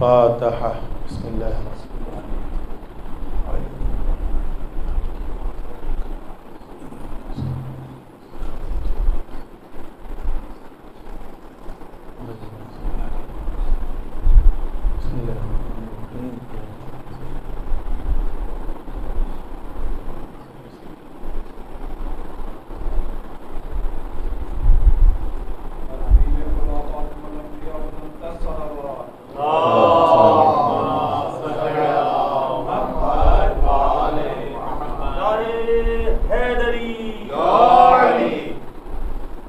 الفاتحة بسم الله الرحمن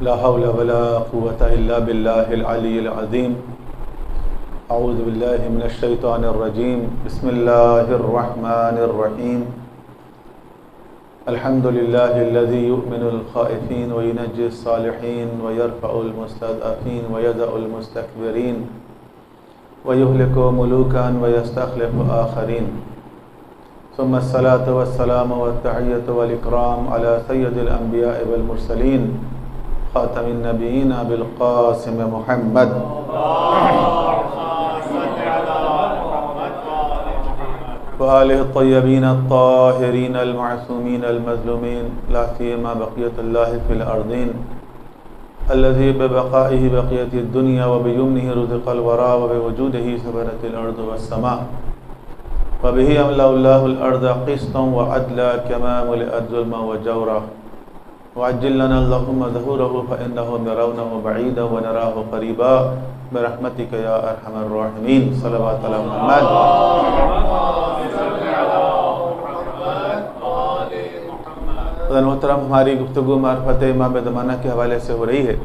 لا حول ولا قوة إلا بالله العلي العظيم أعوذ بالله من الشيطان الرجيم بسم الله الرحمن الرحيم الحمد لله الذي يؤمن الخائفين وينجي الصالحين ويرفع المستضعفين ويدع المستكبرين ويهلك ملوكا ويستخلف آخرين ثم الصلاة والسلام والتحية والإكرام على سيد الأنبياء والمرسلين خاتم النبيين بالقاسم محمد وآله الطيبين الطاهرين المعصومين المظلومين لا سيما بقية الله في الأرضين الذي ببقائه بقية الدنيا وبيمنه رزق الورى وبوجوده سبرت الأرض والسماء وبه يملأ الله الأرض قسطا وعدلا كما ملئت ظلما وجورا وعجل لنا اللهم ظهوره فإنه يرونه بعيدا ونراه قريبا برحمتك يا أرحم الراحمين صلوات على محمد. محترم ہماری گفتگو معرفت امام زمانہ کے حوالے سے ہو رہی ہے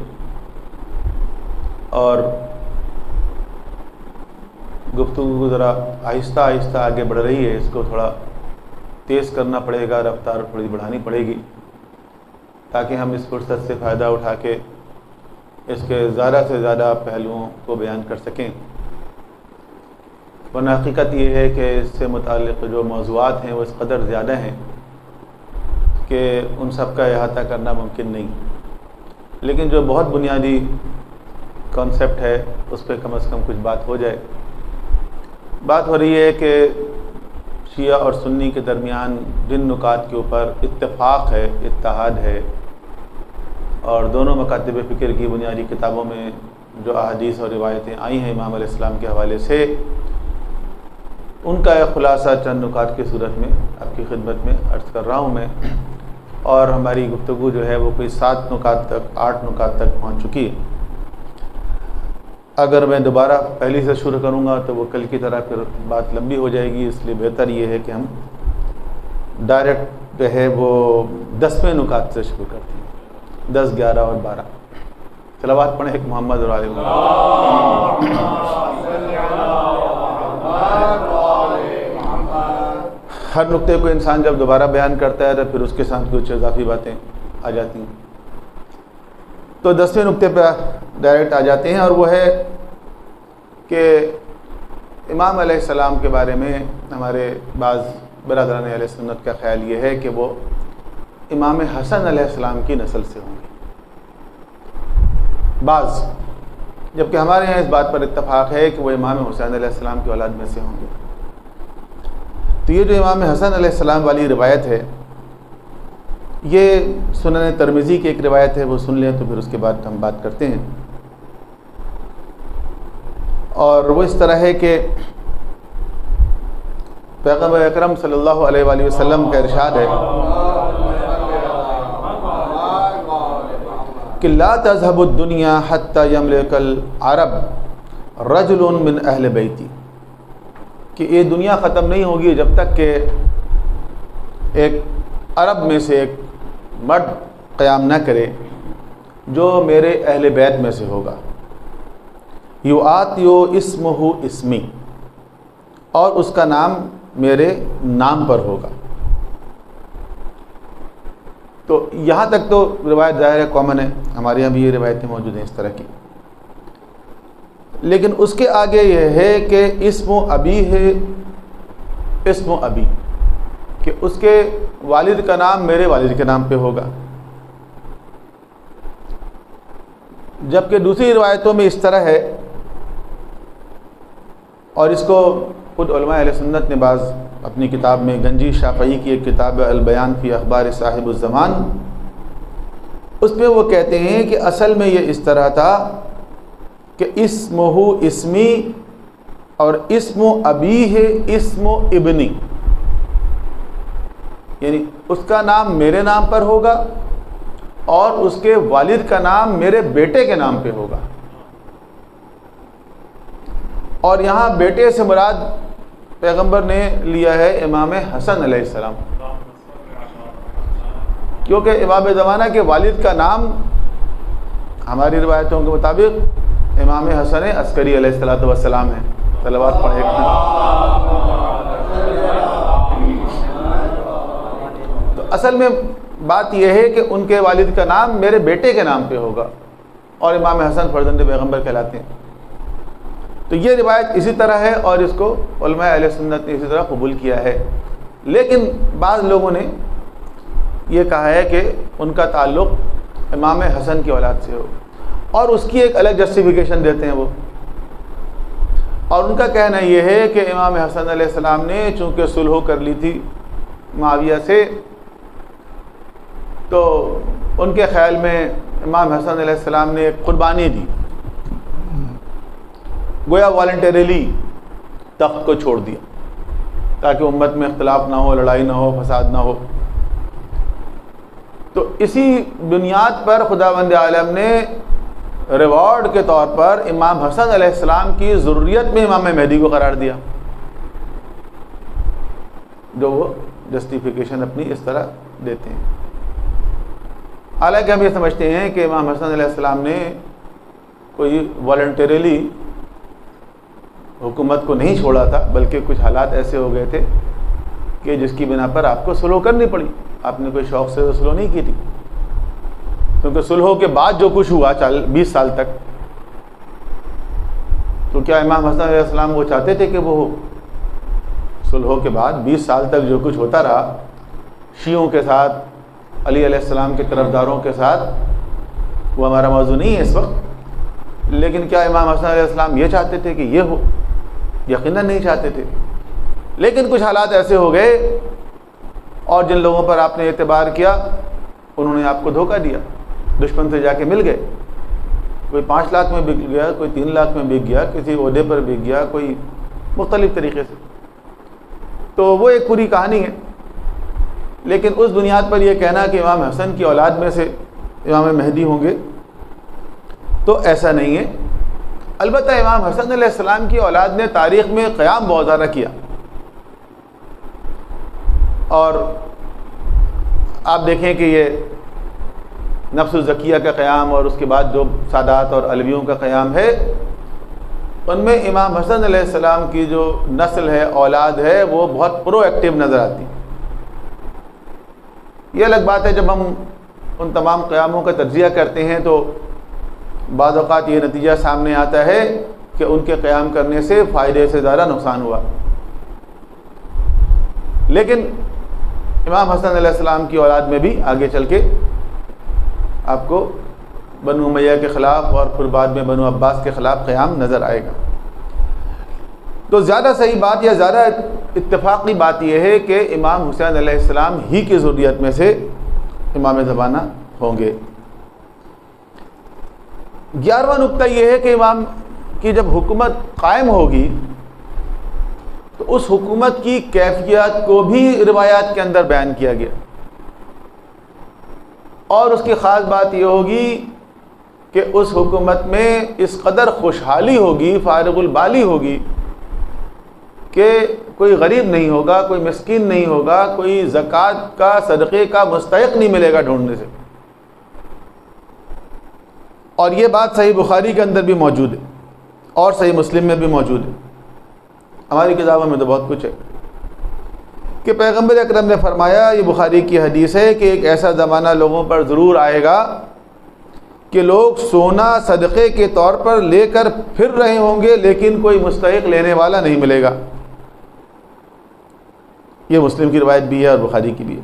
اور گفتگو ذرا آہستہ آہستہ آگے بڑھ رہی ہے، اس کو تھوڑا تیز کرنا پڑے گا، رفتار تھوڑی بڑھانی پڑے گی تاکہ ہم اس فرصت سے فائدہ اٹھا کے اس کے زیادہ سے زیادہ پہلوؤں کو بیان کر سکیں، ورنہ حقیقت یہ ہے کہ اس سے متعلق جو موضوعات ہیں وہ اس قدر زیادہ ہیں کہ ان سب کا احاطہ کرنا ممکن نہیں، لیکن جو بہت بنیادی کانسیپٹ ہے اس پہ کم از کم کچھ بات ہو جائے۔ بات ہو رہی ہے کہ شیعہ اور سنی کے درمیان جن نکات کے اوپر اتفاق ہے، اتحاد ہے، اور دونوں مکاتب فکر کی بنیادی کتابوں میں جو احادیث اور روایتیں آئی ہیں امام علیہ السلام کے حوالے سے، ان کا ایک خلاصہ چند نکات کی صورت میں آپ کی خدمت میں عرض کر رہا ہوں میں، اور ہماری گفتگو جو ہے وہ کوئی 7 نکات تک 8 نکات تک پہنچ چکی ہے۔ اگر میں دوبارہ پہلی سے شروع کروں گا تو وہ کل کی طرح پھر بات لمبی ہو جائے گی، اس لیے بہتر یہ ہے کہ ہم ڈائریکٹ جو ہے وہ 10ویں نکات سے شروع کرتے ہیں، 10، 11 اور 12۔ صلوات پڑھیں ایک محمد اور آل محمد۔ ہر نقطے کو انسان جب دوبارہ بیان کرتا ہے تو پھر اس کے ساتھ کچھ اضافی باتیں آ جاتی ہیں، تو 10ویں نقطے پہ ڈائریکٹ آ جاتے ہیں، اور وہ ہے کہ امام علیہ السلام کے بارے میں ہمارے بعض برادران اہل سنت کا خیال یہ ہے کہ وہ امام حسن علیہ السلام کی نسل سے ہوں گے بعض، جبکہ ہمارے یہاں اس بات پر اتفاق ہے کہ وہ امام حسین علیہ السلام کی اولاد میں سے ہوں گے۔ تو یہ جو امام حسن علیہ السلام والی روایت ہے، یہ سنن ترمذی کی ایک روایت ہے، وہ سن لیں تو پھر اس کے بعد ہم بات کرتے ہیں۔ اور وہ اس طرح ہے کہ پیغمبر اکرم صلی اللہ علیہ وآلہ وسلم کا ارشاد ہے کہ لا تذهب الدنيا حتى يملك العرب رجل من اہل بیتی، کہ یہ دنیا ختم نہیں ہوگی جب تک کہ ایک عرب میں سے ایک مرد قیام نہ کرے جو میرے اہل بیت میں سے ہوگا، یؤاتیو اسمہ اسمی، اور اس کا نام میرے نام پر ہوگا۔ تو یہاں تک تو روایت ظاہر ہے کامن ہے، ہمارے یہاں بھی یہ روایتیں موجود ہیں اس طرح کی، لیکن اس کے آگے یہ ہے کہ اسم ابی ہے، اسم ابی، کہ اس کے والد کا نام میرے والد کے نام پہ ہوگا۔ جبکہ دوسری روایتوں میں اس طرح ہے، اور اس کو خود علماء اہل سنت نے بعض اپنی کتاب میں، گنجی شافعی کی ایک کتاب البیان فی اخبار صاحب الزمان، اس میں وہ کہتے ہیں کہ اصل میں یہ اس طرح تھا کہ اسمہ اسمی اور اسم ابیہ اسم ابنی، یعنی اس کا نام میرے نام پر ہوگا اور اس کے والد کا نام میرے بیٹے کے نام پہ ہوگا. اور یہاں بیٹے سے مراد پیغمبر نے لیا ہے امام حسن علیہ السلام، کیونکہ امام زمانہ کے والد کا نام ہماری روایتوں کے مطابق امام حسن عسکری علیہ السلام ہے. صلوات پڑھے. تو اصل میں بات یہ ہے کہ ان کے والد کا نام میرے بیٹے کے نام پہ ہوگا اور امام حسن فرزند پیغمبر کہلاتے ہیں. تو یہ روایت اسی طرح ہے اور اس کو علماء اہل سنت نے اسی طرح قبول کیا ہے. لیکن بعض لوگوں نے یہ کہا ہے کہ ان کا تعلق امام حسن کی اولاد سے ہو، اور اس کی ایک الگ جسٹیفیکیشن دیتے ہیں وہ. اور ان کا کہنا یہ ہے کہ امام حسن علیہ السلام نے چونکہ صلح کر لی تھی معاویہ سے، تو ان کے خیال میں امام حسن علیہ السلام نے ایک قربانی دی، گویا والنٹریلی تخت کو چھوڑ دیا تاکہ امت میں اختلاف نہ ہو، لڑائی نہ ہو، فساد نہ ہو. تو اسی بنیاد پر خداوند عالم نے ریوارڈ کے طور پر امام حسن علیہ السلام کی ضروریت میں امام مہدی کو قرار دیا، جو وہ جسٹیفیکیشن اپنی اس طرح دیتے ہیں. حالانکہ ہم یہ سمجھتے ہیں کہ امام حسن علیہ السلام نے کوئی والنٹریلی حکومت کو نہیں چھوڑا تھا، بلکہ کچھ حالات ایسے ہو گئے تھے کہ جس کی بنا پر آپ کو صلح کرنی پڑی. آپ نے کوئی شوق سے صلح نہیں کی تھی، کیونکہ صلح کے بعد جو کچھ ہوا 20 سال تک، تو کیا امام حسن علیہ السلام وہ چاہتے تھے کہ وہ صلح کے بعد 20 سال تک جو کچھ ہوتا رہا شیعوں کے ساتھ، علی علیہ السلام کے طرفداروں کے ساتھ، وہ ہمارا موضوع نہیں ہے اس وقت. لیکن کیا امام حسن علیہ السلام یہ چاہتے تھے کہ یہ ہو؟ یقیناً نہیں چاہتے تھے. لیکن کچھ حالات ایسے ہو گئے اور جن لوگوں پر آپ نے اعتبار کیا انہوں نے آپ کو دھوکہ دیا، دشمن سے جا کے مل گئے. کوئی 5 لاکھ میں بک گیا، کوئی 3 لاکھ میں بک گیا، کسی عہدے پر بک گیا، کوئی مختلف طریقے سے. تو وہ ایک پوری کہانی ہے. لیکن اس بنیاد پر یہ کہنا کہ امام حسن کی اولاد میں سے امام مہدی ہوں گے تو ایسا نہیں ہے. البتہ امام حسن علیہ السلام کی اولاد نے تاریخ میں قیام بہت زیادہ کیا، اور آپ دیکھیں کہ یہ نفس الزکیہ کا قیام اور اس کے بعد جو سادات اور علویوں کا قیام ہے، ان میں امام حسن علیہ السلام کی جو نسل ہے، اولاد ہے، وہ بہت پرو ایکٹیو نظر آتی. یہ الگ بات ہے جب ہم ان تمام قیاموں کا تجزیہ کرتے ہیں تو بعض اوقات یہ نتیجہ سامنے آتا ہے کہ ان کے قیام کرنے سے فائدے سے زیادہ نقصان ہوا. لیکن امام حسن علیہ السلام کی اولاد میں بھی آگے چل کے آپ کو بنو امیہ کے خلاف اور پھر بعد میں بنو عباس کے خلاف قیام نظر آئے گا. تو زیادہ صحیح بات یا زیادہ اتفاقی بات یہ ہے کہ امام حسین علیہ السلام ہی کی ذریت میں سے امام زمانہ ہوں گے. 11واں نقطہ یہ ہے کہ امام کی جب حکومت قائم ہوگی تو اس حکومت کی کیفیت کو بھی روایات کے اندر بیان کیا گیا، اور اس کی خاص بات یہ ہوگی کہ اس حکومت میں اس قدر خوشحالی ہوگی، فارغ البالی ہوگی کہ کوئی غریب نہیں ہوگا، کوئی مسکین نہیں ہوگا، کوئی زکوٰۃ کا، صدقے کا مستحق نہیں ملے گا ڈھونڈنے سے. اور یہ بات صحیح بخاری کے اندر بھی موجود ہے اور صحیح مسلم میں بھی موجود ہے. ہماری کتابوں میں تو بہت کچھ ہے کہ پیغمبر اکرم نے فرمایا، یہ بخاری کی حدیث ہے، کہ ایک ایسا زمانہ لوگوں پر ضرور آئے گا کہ لوگ سونا صدقے کے طور پر لے کر پھر رہے ہوں گے لیکن کوئی مستحق لینے والا نہیں ملے گا. یہ مسلم کی روایت بھی ہے اور بخاری کی بھی ہے.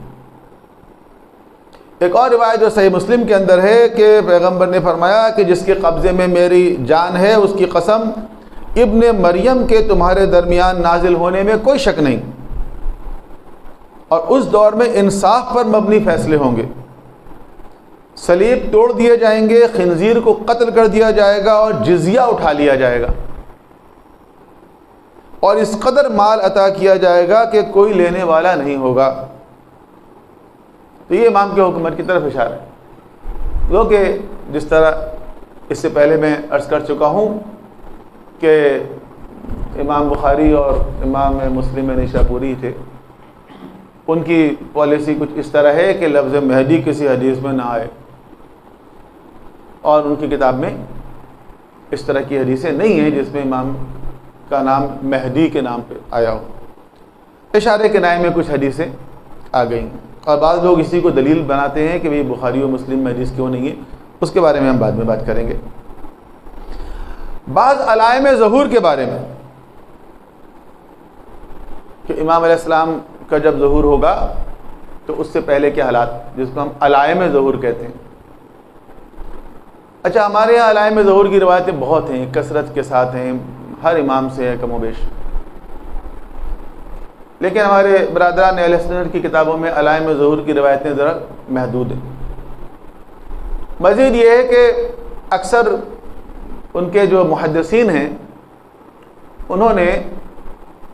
ایک اور روایت جو صحیح مسلم کے اندر ہے کہ پیغمبر نے فرمایا کہ جس کے قبضے میں میری جان ہے اس کی قسم ابن مریم کے تمہارے درمیان نازل ہونے میں کوئی شک نہیں، اور اس دور میں انصاف پر مبنی فیصلے ہوں گے۔ صلیب توڑ دیے جائیں گے، خنزیر کو قتل کر دیا جائے گا اور جزیہ اٹھا لیا جائے گا، اور اس قدر مال عطا کیا جائے گا کہ کوئی لینے والا نہیں ہوگا۔ تو یہ امام کے حکومت کی طرف اشارہ ہے، جو کہ جس طرح اس سے پہلے میں عرض کر چکا ہوں کہ امام بخاری اور امام مسلم نیشاپوری تھے، ان کی پالیسی کچھ اس طرح ہے کہ لفظ مہدی کسی حدیث میں نہ آئے، اور ان کی کتاب میں اس طرح کی حدیثیں نہیں ہیں جس میں امام کا نام مہدی کے نام پہ آیا ہو۔ اشارے کے نائے میں کچھ حدیثیں آ گئیں، اور بعض لوگ اسی کو دلیل بناتے ہیں کہ بھئی بخاری و مسلم میں حدیث کیوں نہیں ہے، اس کے بارے میں ہم بعد میں بات کریں گے۔ بعض علائم ظہور کے بارے میں کہ امام علیہ السلام کا جب ظہور ہوگا تو اس سے پہلے کے حالات، جس کو ہم علائم ظہور کہتے ہیں۔ اچھا، ہمارے یہاں علائم ظہور کی روایتیں بہت ہیں، کثرت کے ساتھ ہیں، ہر امام سے ہے کم و بیش، لیکن ہمارے برادران اہل سنت کی کتابوں میں علائم ظہور کی روایتیں ذرا محدود ہیں۔ مزید یہ ہے کہ اکثر ان کے جو محدثین ہیں انہوں نے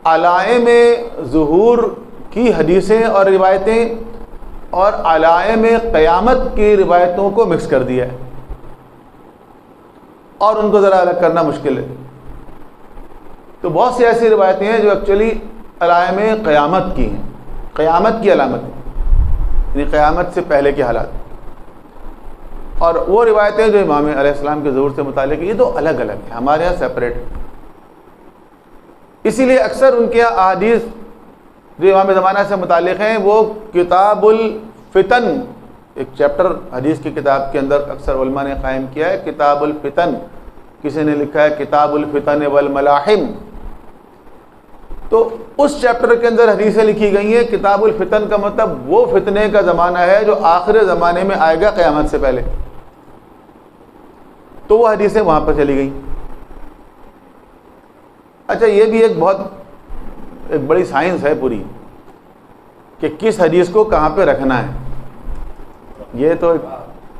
علائم ظہور کی حدیثیں اور روایتیں اور علائم قیامت کی روایتوں کو مکس کر دیا ہے، اور ان کو ذرا الگ کرنا مشکل ہے۔ تو بہت سی ایسی روایتیں ہیں جو ایکچولی علائم قیامت کی ہیں، قیامت کی علامت ہیں، یعنی قیامت سے پہلے کے حالات، اور وہ روایتیں جو امام علیہ السلام کے ظہور سے متعلق ہیں، یہ تو الگ الگ ہیں، ہمارے یہاں سیپریٹ ہیں۔ اسی لیے اکثر ان کے احادیث جو امام زمانہ سے متعلق ہیں وہ کتاب الفتن، ایک چیپٹر حدیث کی کتاب کے اندر اکثر علماء نے قائم کیا ہے کتاب الفتن، کسی نے لکھا ہے کتاب الفتن والملاحم، تو اس چیپٹر کے اندر حدیثیں لکھی گئی ہیں۔ کتاب الفتن کا مطلب وہ فتنے کا زمانہ ہے جو آخر زمانے میں آئے گا قیامت سے پہلے، تو وہ حدیثیں وہاں پر چلی گئیں۔ اچھا، یہ بھی ایک بڑی سائنس ہے پوری کہ کس حدیث کو کہاں پہ رکھنا ہے۔ یہ تو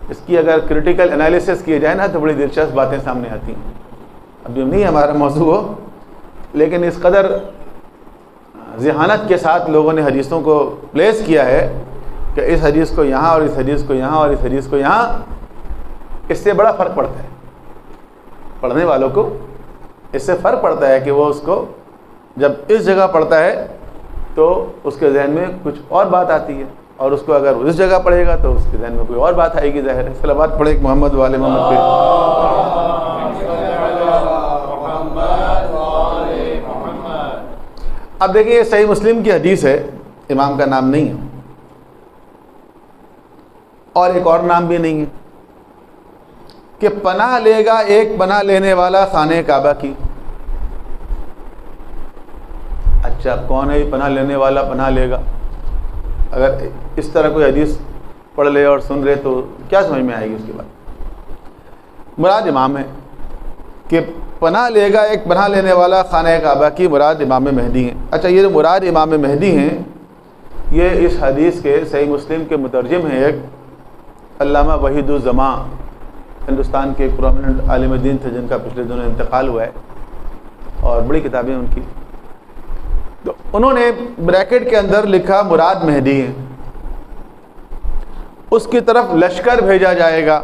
اس کی اگر کریٹیکل انالیسس کیے جائے نا تو بڑی دلچسپ باتیں سامنے آتی ہیں۔ اب جو نہیں ہمارا موضوع ہو، لیکن اس قدر ذہانت کے ساتھ لوگوں نے حدیثوں کو پلیس کیا ہے کہ اس حدیث کو یہاں اور اس حدیث کو یہاں اور اس حدیث کو یہاں، اس سے بڑا فرق پڑتا ہے پڑھنے والوں کو، اس سے فرق پڑتا ہے کہ وہ اس کو جب اس جگہ پڑھتا ہے تو اس کے ذہن میں کچھ اور بات آتی ہے، اور اس کو اگر اس جگہ پڑھے گا تو اس کے ذہن میں کوئی اور بات آئے گی، ظاہر ہے۔ صلوات پڑھے محمد والے محمد پہ۔ اب دیکھیں، یہ صحیح مسلم کی حدیث ہے، امام کا نام نہیں ہے، اور ایک اور نام بھی نہیں ہے کہ پناہ لے گا ایک پناہ لینے والا خانہ کعبہ کی۔ اچھا، کون ہے یہ پناہ لینے والا پناہ لے گا؟ اگر اس طرح کوئی حدیث پڑھ لے اور سن رہے تو کیا سمجھ میں آئے گی؟ اس کے بعد مراد امام ہے کہ پناہ لے گا ایک پناہ لینے والا خانہ کعبہ کی، مراد امام مہدی ہیں۔ اچھا، یہ جو مراد امام مہدی ہیں، یہ اس حدیث کے صحیح مسلم کے مترجم ہیں ایک علامہ وحید الزماں، ہندوستان کے ایک پرومیننٹ عالم دین تھے جن کا پچھلے دنوں انتقال ہوا ہے، اور بڑی کتابیں ان کی۔ تو انہوں نے بریکٹ کے اندر لکھا مراد مہدی ہیں، اس کی طرف لشکر بھیجا جائے گا،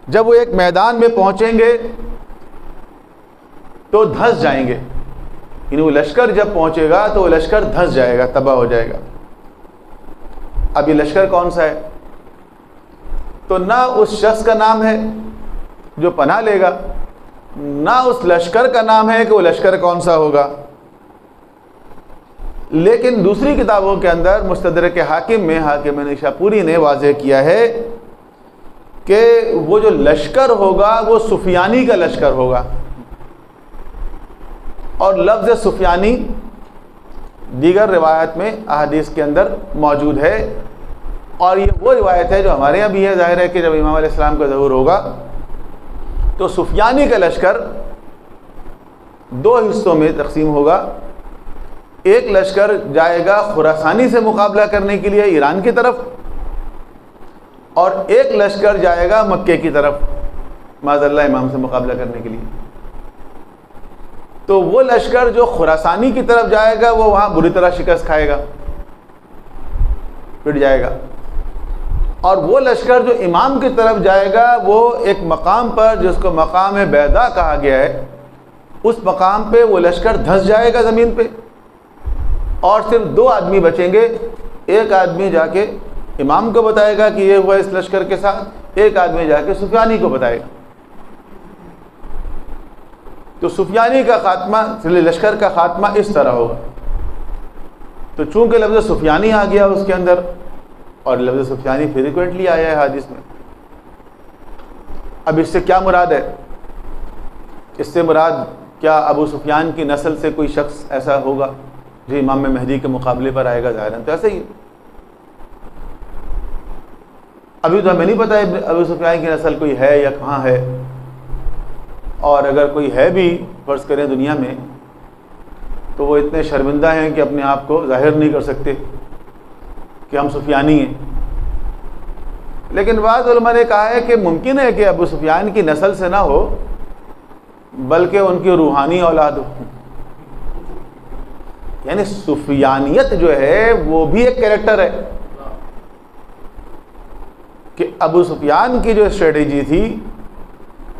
جب وہ ایک میدان میں پہنچیں گے تو دھنس جائیں گے، یعنی وہ لشکر جب پہنچے گا تو وہ لشکر دھنس جائے گا، تباہ ہو جائے گا۔ اب یہ لشکر کون سا ہے؟ تو نہ اس شخص کا نام ہے جو پناہ لے گا، نہ اس لشکر کا نام ہے کہ وہ لشکر کون سا ہوگا۔ لیکن دوسری کتابوں کے اندر مستدرک حاکم میں حاکم نیشاپوری نے واضح کیا ہے کہ وہ جو لشکر ہوگا وہ سفیانی کا لشکر ہوگا، اور لفظ سفیانی دیگر روایت میں احادیث کے اندر موجود ہے، اور یہ وہ روایت ہے جو ہمارے یہاں بھی ہے۔ ظاہر ہے کہ جب امام علیہ السلام کا ظہور ہوگا تو سفیانی کا لشکر دو حصوں میں تقسیم ہوگا. ایک لشکر جائے گا خراسانی سے مقابلہ کرنے کے لیے ایران کی طرف، اور ایک لشکر جائے گا مکے کی طرف معاذ اللہ امام سے مقابلہ کرنے کے لیے. تو وہ لشکر جو خراسانی کی طرف جائے گا وہ وہاں بری طرح شکست کھائے گا، پٹ جائے گا. اور وہ لشکر جو امام کی طرف جائے گا وہ ایک مقام پر جس کو مقام بیضاء کہا گیا ہے، اس مقام پہ وہ لشکر دھنس جائے گا زمین پہ، اور صرف دو آدمی بچیں گے. ایک آدمی جا کے امام کو بتائے گا کہ یہ ہوا اس لشکر کے ساتھ، ایک آدمی جا کے سفیانی کو بتائے گا. تو سفیانی کا خاتمہ، لشکر کا خاتمہ اس طرح ہوگا. تو چونکہ لفظ سفیانی آ گیا اس کے اندر، اور لفظ سفیانی فریکوینٹلی آیا ہے حدیث میں. اب اس سے کیا مراد ہے؟ اس سے مراد کیا ابو سفیان کی نسل سے کوئی شخص ایسا ہوگا جو امام مہدی کے مقابلے پر آئے گا؟ ظاہراً تو ایسے ہی. ابھی تو ہمیں نہیں پتہ ابو سفیان کی نسل کوئی ہے یا کہاں ہے، اور اگر کوئی ہے بھی فرض کریں دنیا میں، تو وہ اتنے شرمندہ ہیں کہ اپنے آپ کو ظاہر نہیں کر سکتے کہ ہم سفیانی ہیں. لیکن بعض علماء نے کہا ہے کہ ممکن ہے کہ ابو سفیان کی نسل سے نہ ہو بلکہ ان کی روحانی اولاد ہو. یعنی سفیانیت جو ہے وہ بھی ایک کریکٹر ہے، کہ ابو سفیان کی جو اسٹریٹجی تھی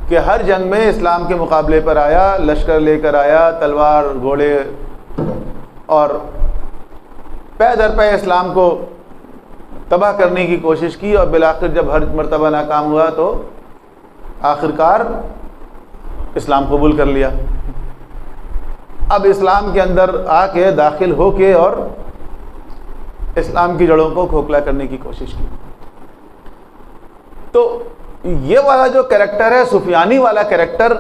کہ ہر جنگ میں اسلام کے مقابلے پر آیا، لشکر لے کر آیا، تلوار گھوڑے، اور پے در پے اسلام کو تباہ کرنے کی کوشش کی، اور بالآخر جب ہر مرتبہ ناکام ہوا تو آخرکار اسلام قبول کر لیا. اب اسلام کے اندر آ کے داخل ہو کے اور اسلام کی جڑوں کو کھوکھلا کرنے کی کوشش کی. تو یہ والا جو کریکٹر ہے، سفیانی والا کریکٹر،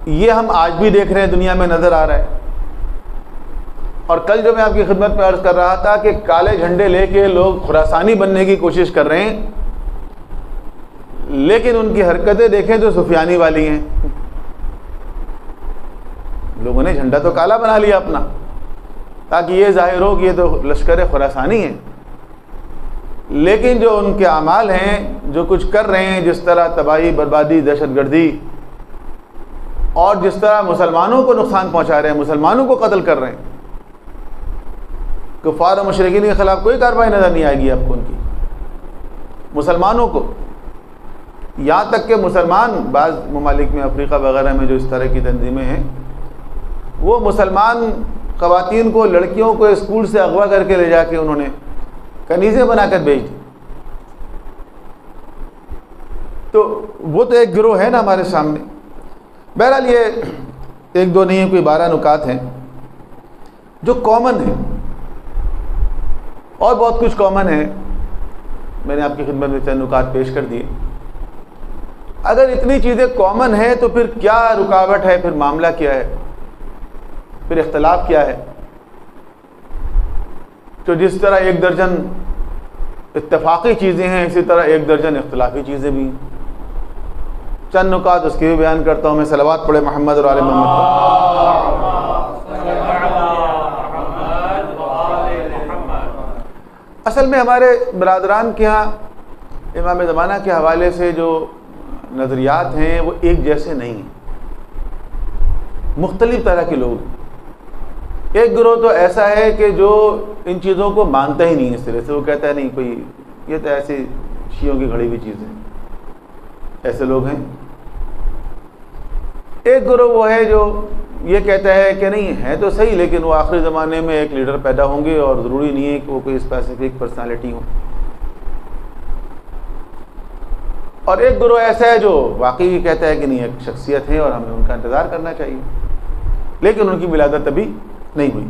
یہ ہم آج بھی دیکھ رہے ہیں، دنیا میں نظر آ رہا ہے. اور کل جو میں آپ کی خدمت میں عرض کر رہا تھا کہ کالے جھنڈے لے کے لوگ خراسانی بننے کی کوشش کر رہے ہیں، لیکن ان کی حرکتیں دیکھیں تو سفیانی والی ہیں. لوگوں نے جھنڈا تو کالا بنا لیا اپنا تاکہ یہ ظاہر ہو کہ یہ تو لشکر خراسانی ہے، لیکن جو ان کے اعمال ہیں، جو کچھ کر رہے ہیں، جس طرح تباہی، بربادی، دہشت گردی، اور جس طرح مسلمانوں کو نقصان پہنچا رہے ہیں، مسلمانوں کو قتل کر رہے ہیں، کفار و مشرکین کے خلاف کوئی کارروائی نظر نہیں آئے گی آپ کو ان کی. مسلمانوں کو، یہاں تک کہ مسلمان بعض ممالک میں، افریقہ وغیرہ میں جو اس طرح کی تنظیمیں ہیں، وہ مسلمان خواتین کو، لڑکیوں کو اسکول سے اغوا کر کے لے جا کے انہوں نے کنیزیں بنا کر بھیج دی. تو وہ تو ایک گروہ ہے نا ہمارے سامنے. بہرحال یہ ایک دو نہیں، کوئی 12 نکات ہیں جو کامن ہیں، اور بہت کچھ کامن ہے. میں نے آپ کی خدمت میں چند نکات پیش کر دیے. اگر اتنی چیزیں کامن ہیں تو پھر کیا رکاوٹ ہے، پھر معاملہ کیا ہے، پھر اختلاف کیا ہے؟ تو جس طرح 1 درجن اتفاقی چیزیں ہیں، اسی طرح 1 درجن اختلافی چیزیں بھی ہیں. چند نکات اس کے بھی بیان کرتا ہوں میں. صلوات پڑھے محمد اور آل محمد اصل میں ہمارے برادران کے ہاں امام زمانہ کے حوالے سے جو نظریات ہیں وہ ایک جیسے نہیں ہیں، مختلف طرح کے لوگ. ایک گروہ تو ایسا ہے کہ جو ان چیزوں کو مانتا ہی نہیں، اس طرح سے وہ کہتا ہے نہیں کوئی، یہ تو ایسے شیعوں کی گھڑی ہوئی چیزیں، ایسے لوگ ہیں. ایک گروہ وہ ہے جو یہ کہتا ہے کہ نہیں ہے تو صحیح، لیکن وہ آخری زمانے میں ایک لیڈر پیدا ہوں گے اور ضروری نہیں ہے کہ وہ کوئی اسپیسیفک پرسنالٹی ہو. اور ایک گروہ ایسا ہے جو واقعی کہتا ہے کہ نہیں، ایک شخصیت ہے اور ہمیں ان کا انتظار کرنا چاہیے، لیکن ان کی ولادت ابھی نہیں ہوئی.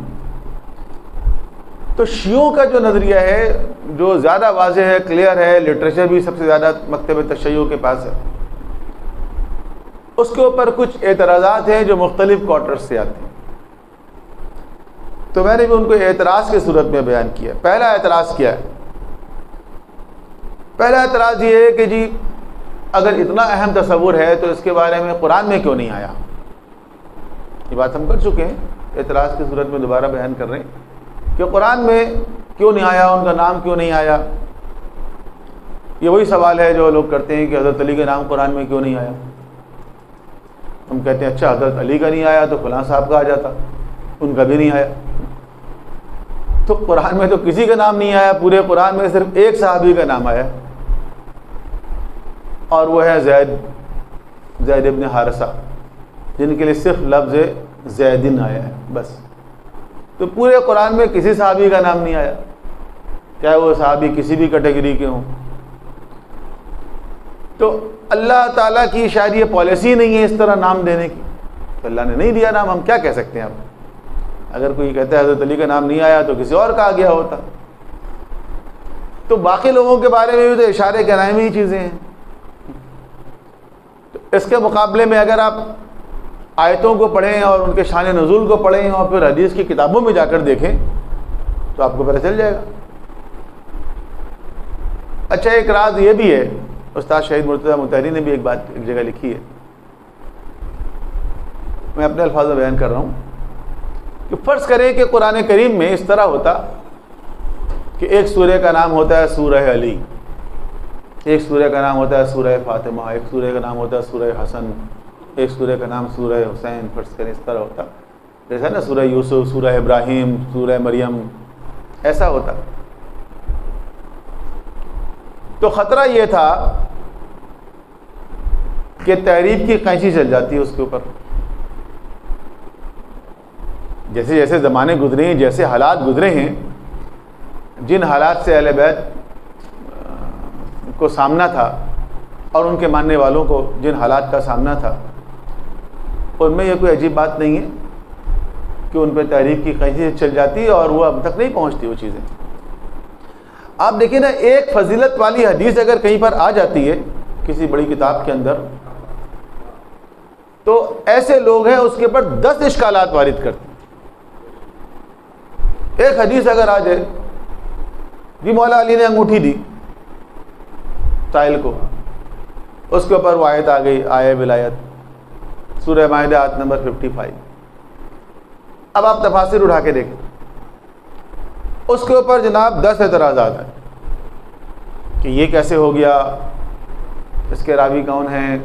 تو شیعوں کا جو نظریہ ہے، جو زیادہ واضح ہے، کلیئر ہے، لٹریچر بھی سب سے زیادہ مکتب تشیع کے پاس ہے، اس کے اوپر کچھ اعتراضات ہیں جو مختلف کوارٹر سے آتے ہیں. تو میں نے بھی ان کو اعتراض کی صورت میں بیان کیا. پہلا اعتراض کیا ہے؟ پہلا اعتراض یہ ہے کہ جی اگر اتنا اہم تصور ہے تو اس کے بارے میں قرآن میں کیوں نہیں آیا؟ یہ بات ہم کر چکے ہیں، اعتراض کی صورت میں دوبارہ بیان کر رہے ہیں کہ قرآن میں کیوں نہیں آیا، ان کا نام کیوں نہیں آیا۔ یہ وہی سوال ہے جو لوگ کرتے ہیں کہ حضرت علی کا نام قرآن میں کیوں نہیں آیا۔ ہم کہتے ہیں اچھا حضرت علی کا نہیں آیا تو فلاں صاحب کا آ جاتا، ان کا بھی نہیں آیا۔ تو قرآن میں تو کسی کا نام نہیں آیا، پورے قرآن میں صرف ایک صحابی کا نام آیا، اور وہ ہے زید ابن حارثہ، جن کے لیے صرف لفظ زیدن آیا ہے بس۔ تو پورے قرآن میں کسی صحابی کا نام نہیں آیا، چاہے وہ صحابی کسی بھی کیٹیگری کے ہوں۔ تو اللہ تعالیٰ کی شاید یہ پالیسی نہیں ہے اس طرح نام دینے کی، تو اللہ نے نہیں دیا نام، ہم کیا کہہ سکتے ہیں اب؟ اگر کوئی کہتا ہے حضرت علی کا نام نہیں آیا تو کسی اور کا آ گیا ہوتا۔ تو باقی لوگوں کے بارے میں بھی تو اشارے کرائے میں ہی چیزیں ہیں۔ تو اس کے مقابلے میں اگر آپ آیتوں کو پڑھیں اور ان کے شان نزول کو پڑھیں اور پھر حدیث کی کتابوں میں جا کر دیکھیں تو آپ کو پتہ چل جائے گا۔ اچھا، ایک راز یہ بھی ہے، استاد شہید مرتضیٰ مطہری نے بھی ایک بات ایک جگہ لکھی ہے، میں اپنے الفاظ میں بیان کر رہا ہوں کہ فرض کریں کہ قرآن کریم میں اس طرح ہوتا کہ ایک سورہ کا نام ہوتا ہے سورہ علی، ایک سورہ کا نام ہوتا ہے سورہ فاطمہ، ایک سورہ کا نام ہوتا ہے سورہ حسن، ایک سورہ کا نام سورہ حسین، فرض کریں اس طرح ہوتا، جیسا نا سورہ یوسف، سورہ ابراہیم، سورہ مریم، ایسا ہوتا تو خطرہ یہ تھا کہ تحریف کی قینچی چل جاتی ہے اس کے اوپر۔ جیسے جیسے زمانے گزرے ہیں، جیسے حالات گزرے ہیں، جن حالات سے اہل بیت کو سامنا تھا اور ان کے ماننے والوں کو جن حالات کا سامنا تھا، ان میں یہ کوئی عجیب بات نہیں ہے کہ ان پہ تحریف کی قینچی چل جاتی ہے اور وہ اب تک نہیں پہنچتی وہ چیزیں۔ آپ دیکھیں نا، ایک فضیلت والی حدیث اگر کہیں پر آ جاتی ہے کسی بڑی کتاب کے اندر، تو ایسے لوگ ہیں اس کے اوپر 10 اشکالات وارد کرتے ہیں۔ ایک حدیث اگر آ جائے کہ مولا علی نے انگوٹھی دی سائل کو، اس کے اوپر وہ آیت آ گئی، آیہ ولایت، سورہ مائدہ آیت نمبر 55۔ اب آپ تفاسیر اٹھا کے دیکھیں، اس کے اوپر جناب 10 اعتراضات ہیں کہ یہ کیسے ہو گیا، اس کے راوی کون ہیں،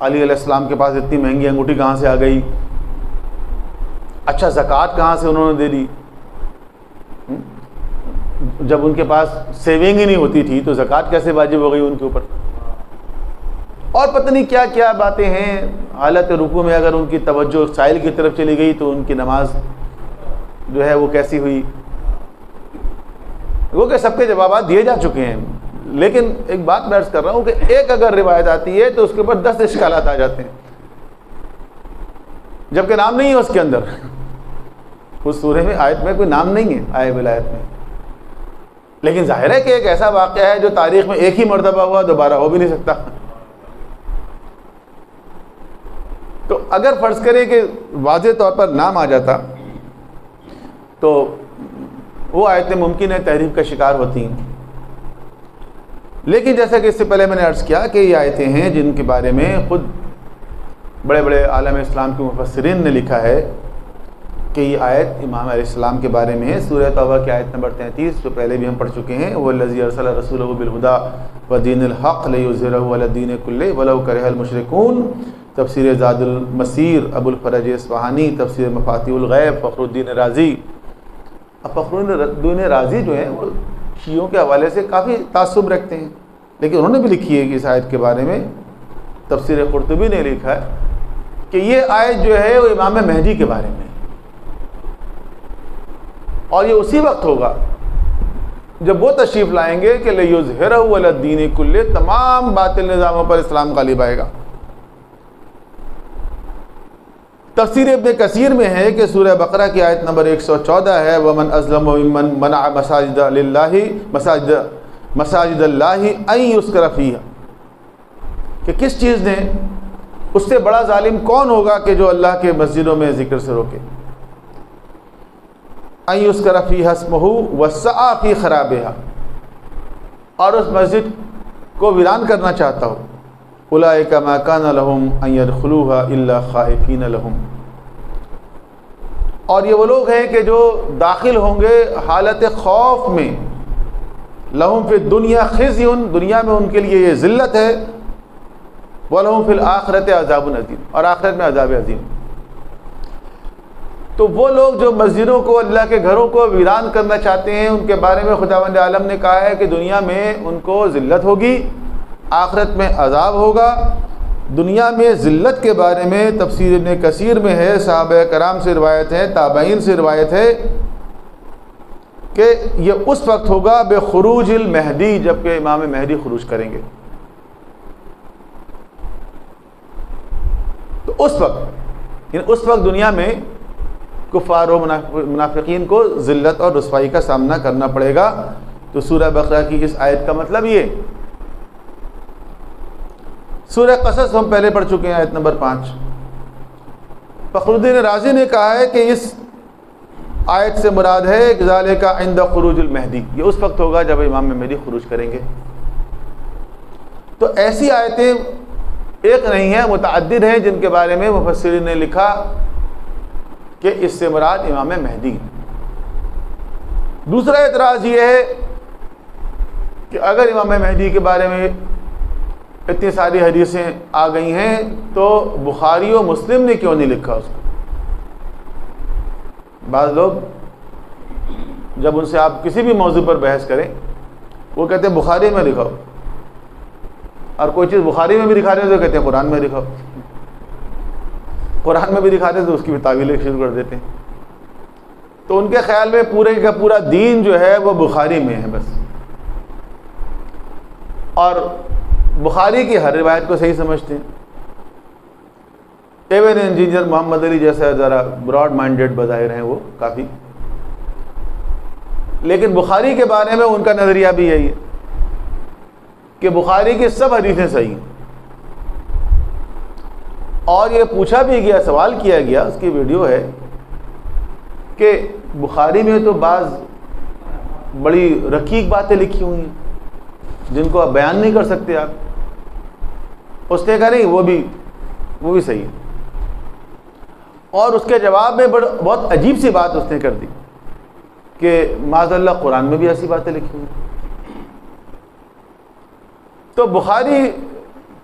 علی علیہ السلام کے پاس اتنی مہنگی انگوٹھی کہاں سے آ گئی، اچھا زکوٰۃ کہاں سے انہوں نے دے دی، جب ان کے پاس سیونگ ہی نہیں ہوتی تھی تو زکوٰۃ کیسے واجب ہو گئی ان کے اوپر، اور پتہ نہیں کیا کیا باتیں ہیں۔ حالت رکوع میں اگر ان کی توجہ سائل کی طرف چلی گئی تو ان کی نماز جو ہے وہ کیسی ہوئی۔ وہ کہ سب کے جوابات دیے جا چکے ہیں، لیکن ایک بات میں عرض کر رہا ہوں کہ ایک اگر روایت آتی ہے تو اس کے اوپر 10 اشکالات آ جاتے ہیں، جبکہ نام نہیں ہے اس کے اندر، اس سورہ میں آیت میں کوئی نام نہیں ہے آیہ ولایت میں، لیکن ظاہر ہے کہ ایک ایسا واقعہ ہے جو تاریخ میں ایک ہی مرتبہ ہوا، دوبارہ ہو بھی نہیں سکتا۔ تو اگر فرض کریں کہ واضح طور پر نام آ جاتا تو وہ آیتیں ممکن ہے تحریف کا شکار ہوتی ہیں، لیکن جیسا کہ اس سے پہلے میں نے عرض کیا کہ یہ آیتیں ہیں جن کے بارے میں خود بڑے بڑے عالم اسلام کے مفسرین نے لکھا ہے کہ یہ آیت امام علیہ السلام کے بارے میں ہے۔ سورہ توبہ کی آیت نمبر 33 جو پہلے بھی ہم پڑھ چکے ہیں، وَالَّذِي أَرْسَلَ رَسُولَهُ بِالْهُدَىٰ وَدِينِ الْحَقِّ لِيُظْهِرَهُ عَلَى الدِّينِ كُلِّهِ وَلَوْ كَرِهَ الْمُشْرِكُونَ، تفسیر زاد المسیر ابو الفرج اصفہانی، تفسیر مفاتیح الغیب فخر الدین رازی۔ اب فخر الدین رازی جو ہیں وہ شیعوں کے حوالے سے کافی تعصب رکھتے ہیں، لیکن انہوں نے بھی لکھی ہے کہ اس آیت کے بارے میں، تفسیر قرطبی نے لکھا ہے کہ یہ آیت جو ہے وہ امام مہدی کے بارے میں، اور یہ اسی وقت ہوگا جب وہ تشریف لائیں گے کہ لِيُظْهِرَهُ عَلَى الدِّينِ كُلِّهِ، تمام باطل نظاموں پر اسلام غالب آئے گا۔ تفسیر ابن کثیر میں ہے کہ سورہ بقرہ کی آیت نمبر 114 ہے، وَمَنْ أَظْلَمُ مِمَّنْ مَنَعَ مَسَاجِدَ اللَّهِ مَسَاجِدَ اللَّهِ أَن يُذْكَرَ فِيهَا، کہ کس چیز نے اس سے بڑا ظالم کون ہوگا کہ جو اللہ کے مسجدوں میں ذکر سے روکے، أن يُذْكَرَ فِيهَا اسْمُهُ وَسَعَى فِي خَرَابِهَا، اور اس مسجد کو ویران کرنا چاہتا ہو، اولئک ما کان لهم ان يدخلوها الا خائفین لهم، اور یہ وہ لوگ ہیں کہ جو داخل ہوں گے حالت خوف میں، لہم فی الدنیا خزی، دنیا میں ان کے لیے یہ ذلت ہے، وَلَهُمْ فِي الْآخِرَةِ عَذَابٌ عَظِيمٌ، اور آخرت میں عذاب عظیم۔ تو وہ لوگ جو مسجدوں کو، اللہ کے گھروں کو ویران کرنا چاہتے ہیں، ان کے بارے میں خداوند عالم نے کہا ہے کہ دنیا میں ان کو ذلت ہوگی، آخرت میں عذاب ہوگا۔ دنیا میں ذلت کے بارے میں تفسیر ابن کثیر میں ہے، صحابہ کرام سے روایت ہے، تابعین سے روایت ہے کہ یہ اس وقت ہوگا بخروج المہدی، جب کہ امام مہدی خروج کریں گے۔ تو اس وقت دنیا میں کفار و منافقین کو ذلت اور رسوائی کا سامنا کرنا پڑے گا۔ تو سورہ بقرہ کی اس آیت کا مطلب یہ، سورہ قصص ہم پہلے پڑھ چکے ہیں، آیت نمبر 5۔ فخر الدین رازی نے کہا ہے کہ اس آیت سے مراد ہے ذالک عند خروج المہدی، یہ اس وقت ہوگا جب امام مہدی خروج کریں گے۔ تو ایسی آیتیں ایک نہیں ہیں، متعدد ہیں، جن کے بارے میں مفسرین نے لکھا کہ اس سے مراد امام مہدی۔ دوسرا اعتراض یہ ہے کہ اگر امام مہدی کے بارے میں اتنی ساری حدیثیں آ گئی ہیں تو بخاری و مسلم نے کیوں نہیں لکھا اس کو؟ بعض لوگ جب ان سے آپ کسی بھی موضوع پر بحث کریں، وہ کہتے ہیں بخاری میں لکھاؤ، اور کوئی چیز بخاری میں بھی دکھا رہے تو کہتے ہیں قرآن میں لکھاؤ، قرآن میں بھی دکھاتے تو اس کی بھی تعویلیں شروع کر دیتے ہیں۔ تو ان کے خیال میں پورے کا پورا دین جو ہے وہ بخاری میں ہے بس، اور بخاری کی ہر روایت کو صحیح سمجھتے ہیں۔ ایون انجینئر محمد علی جیسا ذرا براڈ مائنڈیڈ بظاہر ہیں وہ کافی، لیکن بخاری کے بارے میں ان کا نظریہ بھی یہی ہے کہ بخاری کی سب حدیثیں صحیح ہیں۔ اور یہ پوچھا بھی گیا، سوال کیا گیا، اس کی ویڈیو ہے کہ بخاری میں تو بعض بڑی رقیق باتیں لکھی ہوئی ہیں جن کو آپ بیان نہیں کر سکتے آپ۔ اس نے کہا نہیں وہ بھی صحیح ہے، اور اس کے جواب میں بہت عجیب سی بات اس نے کر دی کہ معاذ اللہ قرآن میں بھی ایسی باتیں لکھی ہوئی ہیں۔ تو بخاری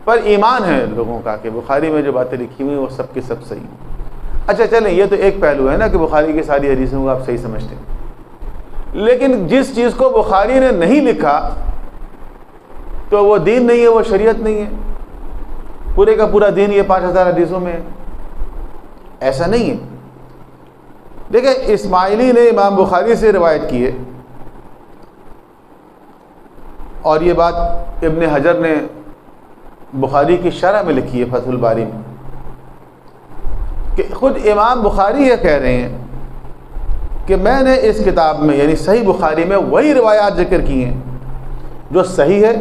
پر ایمان ہے لوگوں کا کہ بخاری میں جو باتیں لکھی ہوئی ہیں وہ سب کے سب صحیح ہیں۔ اچھا چلیں، یہ تو ایک پہلو ہے نا کہ بخاری کی ساری حدیثوں کو آپ صحیح سمجھتے ہیں، لیکن جس چیز کو بخاری نے نہیں لکھا تو وہ دین نہیں ہے، وہ شریعت نہیں ہے، پورے کا پورا دین یہ 5000 حدیثوں میں ہے، ایسا نہیں ہے۔ دیکھیں، اسماعیلی نے امام بخاری سے روایت کی ہے، اور یہ بات ابن حجر نے بخاری کی شرح میں لکھی ہے فتح الباری میں، کہ خود امام بخاری یہ کہہ رہے ہیں کہ میں نے اس کتاب میں یعنی صحیح بخاری میں وہی روایات ذکر کی ہیں جو صحیح ہے،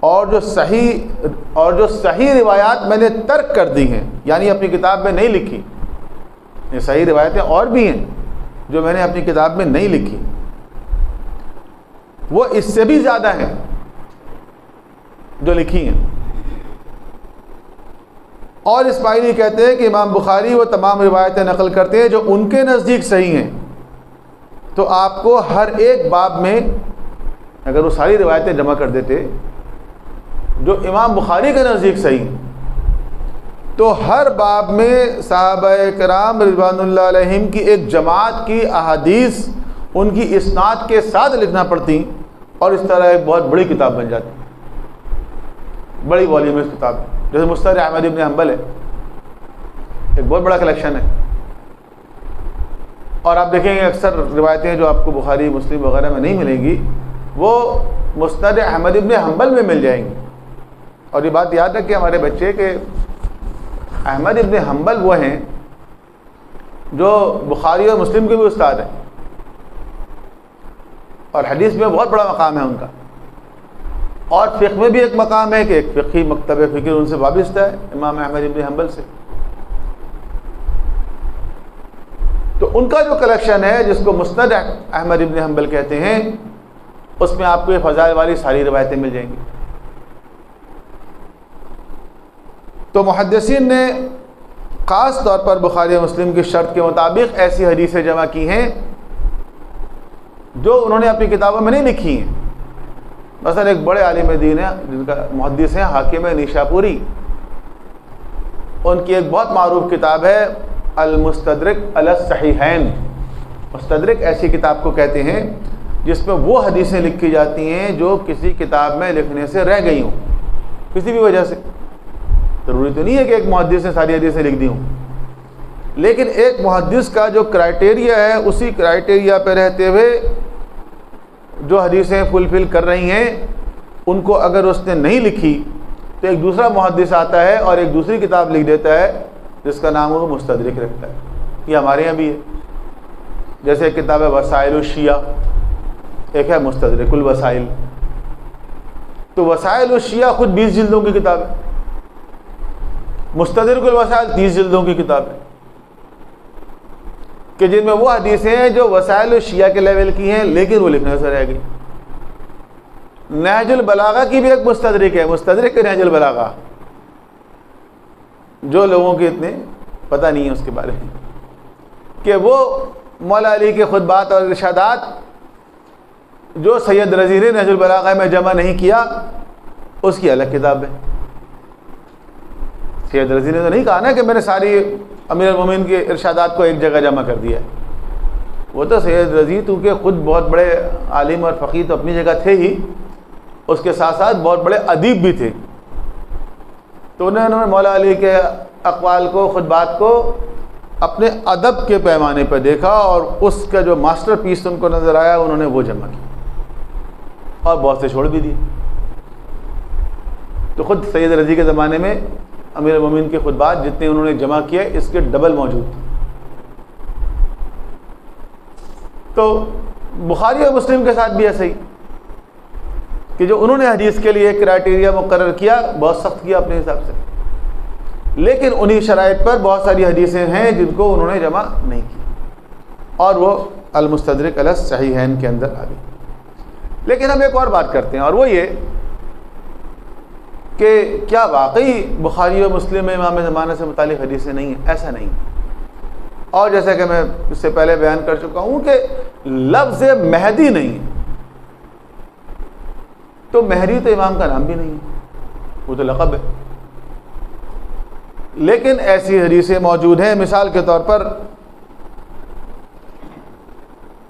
اور جو صحیح روایات میں نے ترک کر دی ہیں، یعنی اپنی کتاب میں نہیں لکھی۔ یہ صحیح روایتیں اور بھی ہیں جو میں نے اپنی کتاب میں نہیں لکھی، وہ اس سے بھی زیادہ ہیں جو لکھی ہیں۔ اور اسماعیلی کہتے ہیں کہ امام بخاری وہ تمام روایتیں نقل کرتے ہیں جو ان کے نزدیک صحیح ہیں، تو آپ کو ہر ایک باب میں اگر وہ ساری روایتیں جمع کر دیتے جو امام بخاری کے نزدیک صحیح ہیں، تو ہر باب میں صحابہ کرام رضوان اللہ علیہم کی ایک جماعت کی احادیث ان کی اسناد کے ساتھ لکھنا پڑتی، اور اس طرح ایک بہت بڑی کتاب بن جاتی، بڑی والیومس کتاب، جیسے مسند احمد ابن حنبل ہے، ایک بہت بڑا کلیکشن ہے۔ اور آپ دیکھیں گے اکثر روایتیں جو آپ کو بخاری مسلم وغیرہ میں نہیں ملیں گی وہ مسند احمد ابن حنبل میں مل جائیں گی۔ اور یہ بات یاد رکھیں ہمارے بچے کہ احمد ابن حنبل وہ ہیں جو بخاری اور مسلم کے بھی استاد ہیں، اور حدیث میں بہت بڑا مقام ہے ان کا، اور فقہ میں بھی ایک مقام ہے کہ ایک فقہی مکتب فکر ان سے وابستہ ہے امام احمد ابن حنبل سے۔ تو ان کا جو کلیکشن ہے جس کو مسند احمد ابن حنبل کہتے ہیں، اس میں آپ کو یہ فضائل والی ساری روایتیں مل جائیں گی۔ تو محدثین نے خاص طور پر بخاری و مسلم کی شرط کے مطابق ایسی حدیثیں جمع کی ہیں جو انہوں نے اپنی کتابوں میں نہیں لکھی ہیں. مثلا ایک بڑے عالم دین ہیں جن کا محدث ہیں حاکم نیشاپوری، ان کی ایک بہت معروف کتاب ہے المستدرک علی الصحیحین. مستدرک ایسی کتاب کو کہتے ہیں جس میں وہ حدیثیں لکھی جاتی ہیں جو کسی کتاب میں لکھنے سے رہ گئی ہوں کسی بھی وجہ سے. ضروری تو نہیں ہے کہ ایک محدث نے ساری حدیثیں لکھ دی ہوں، لیکن ایک محدث کا جو کرائٹیریا ہے اسی کرائٹیریا پہ رہتے ہوئے جو حدیثیں فلفل کر رہی ہیں ان کو اگر اس نے نہیں لکھی تو ایک دوسرا محدث آتا ہے اور ایک دوسری کتاب لکھ دیتا ہے جس کا نام وہ مستدرک رکھتا ہے. یہ ہمارے یہاں بھی ہے. جیسے ایک کتاب ہے وسائل الشیعہ، ایک ہے مستدرک الوسائل. تو وسائل الشیعہ خود 20 جلدوں کی کتاب ہے، مستدرک الوسائل 30 جلدوں کی کتاب ہے، کہ جن میں وہ حدیثیں ہیں جو وسائل الشیعہ کے لیول کی ہیں لیکن وہ لکھنے سے رہ گئی. نہج البلاغہ کی بھی ایک مستدرک ہے، مستدرک نہج البلاغہ، جو لوگوں کے اتنے پتہ نہیں ہے اس کے بارے میں، کہ وہ مولا علی کے خطبات اور ارشادات جو سید رضی نے نہج البلاغہ میں جمع نہیں کیا اس کی الگ کتاب ہے. سید رضی نے تو نہیں کہا نا کہ میں نے ساری امیر المومنین کے ارشادات کو ایک جگہ جمع کر دیا ہے. وہ تو سید رضی تو کہ خود بہت بڑے عالم اور فقیہ تو اپنی جگہ تھے ہی، اس کے ساتھ ساتھ بہت بڑے ادیب بھی تھے. تو انہوں نے مولا علی کے اقوال کو، خطبات کو اپنے ادب کے پیمانے پہ دیکھا اور اس کا جو ماسٹر پیس ان کو نظر آیا انہوں نے وہ جمع کیا اور بہت سے چھوڑ بھی دیے. تو خود سید رضی کے زمانے میں امیر المومنین کے خطبات جتنے انہوں نے جمع کیے اس کے ڈبل موجود تھے. تو بخاری اور مسلم کے ساتھ بھی ایسا ہی کہ جو انہوں نے حدیث کے لیے ایک کرائٹیریا مقرر کیا، بہت سخت کیا اپنے حساب سے، لیکن انہی شرائط پر بہت ساری حدیثیں ہیں جن کو انہوں نے جمع نہیں کی اور وہ المستدرک علی الصحیحین کے اندر آ گئی. لیکن ہم ایک اور بات کرتے ہیں اور وہ یہ کہ کیا واقعی بخاری و مسلم میں امام زمانہ سے متعلق حدیثیں نہیں ہیں؟ ایسا نہیں. اور جیسا کہ میں اس سے پہلے بیان کر چکا ہوں کہ لفظ مہدی نہیں ہے، تو مہدی تو امام کا نام بھی نہیں ہے، وہ تو لقب ہے. لیکن ایسی حدیثیں موجود ہیں. مثال کے طور پر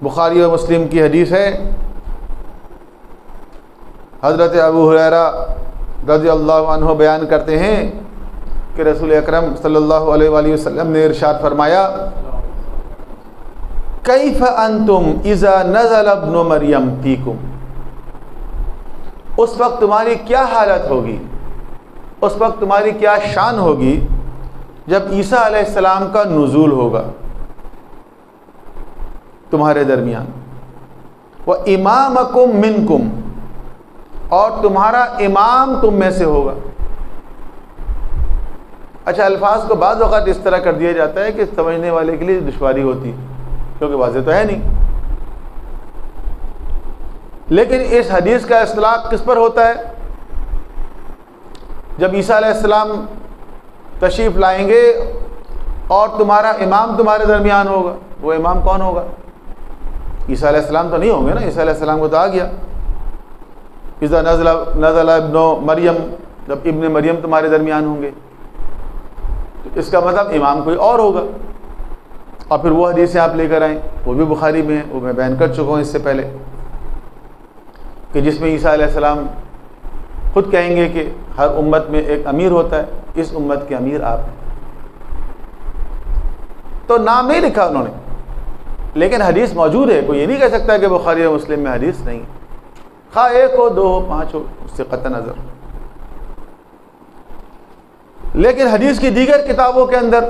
بخاری و مسلم کی حدیث ہے، حضرت ابو ہریرہ رضی اللہ عنہ بیان کرتے ہیں کہ رسول اکرم صلی اللہ علیہ وآلہ وسلم نے ارشاد فرمایا، کیف انتم اذا نزل ابن مریم فیکم، اس وقت تمہاری کیا حالت ہوگی، اس وقت تمہاری کیا شان ہوگی جب عیسیٰ علیہ السلام کا نزول ہوگا تمہارے درمیان، وَإِمَامَكُمْ مِنْكُمْ، اور تمہارا امام تم میں سے ہوگا. اچھا، الفاظ کو بعض اوقات اس طرح کر دیا جاتا ہے کہ سمجھنے والے کے لیے دشواری ہوتی، کیونکہ واضح تو ہے نہیں. لیکن اس حدیث کا اطلاق کس پر ہوتا ہے؟ جب عیسیٰ علیہ السلام تشریف لائیں گے اور تمہارا امام تمہارے درمیان ہوگا. وہ امام کون ہوگا؟ عیسیٰ علیہ السلام تو نہیں ہوں گے نا، عیسیٰ علیہ السلام کو تو آ گیا اذا نزل ابن مریم، جب ابن مریم تمہارے درمیان ہوں گے تو اس کا مطلب امام کوئی اور ہوگا. اور پھر وہ حدیثیں آپ لے کر آئیں، وہ بھی بخاری میں ہیں، وہ میں بیان کر چکا ہوں اس سے پہلے، کہ جس میں عیسیٰ علیہ السلام خود کہیں گے کہ ہر امت میں ایک امیر ہوتا ہے، اس امت کے امیر آپ ہیں. تو نام نہیں لکھا انہوں نے، لیکن حدیث موجود ہے. کوئی یہ نہیں کہہ سکتا کہ بخاری اور مسلم میں حدیث نہیں، خواہ ایک ہو، دو ہو، پانچ ہو، اس سے قطع نظر. لیکن حدیث کی دیگر کتابوں کے اندر،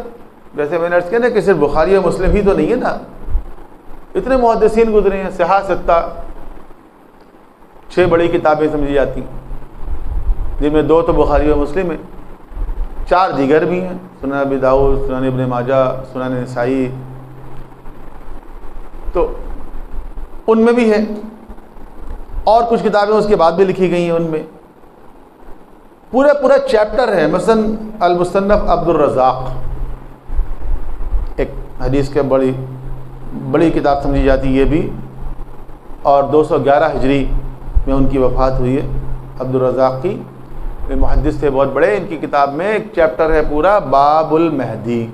جیسے میں نے عرض کیا نا کہ صرف بخاری اور مسلم ہی تو نہیں ہے نا، اتنے محدثین گزرے ہیں. صحاح ستہ 6 بڑی کتابیں سمجھی جاتی ہیں، جن میں 2 تو بخاری اور مسلم ہیں، 4 دیگر بھی ہیں، سنن ابی داؤد، سنن ابن ماجہ، سنن نسائی، تو ان میں بھی ہے. اور کچھ کتابیں اس کے بعد بھی لکھی گئی ہیں، ان میں پورا چیپٹر ہے. مثلا المصنف عبد الرزاق، حدیث کے بڑی کتاب سمجھی جاتی یہ بھی، اور 211 ہجری میں ان کی وفات ہوئی ہے۔ عبدالرزاق کی محدث تھے بہت بڑے، ان کی کتاب میں ایک چیپٹر ہے پورا باب المہدی۔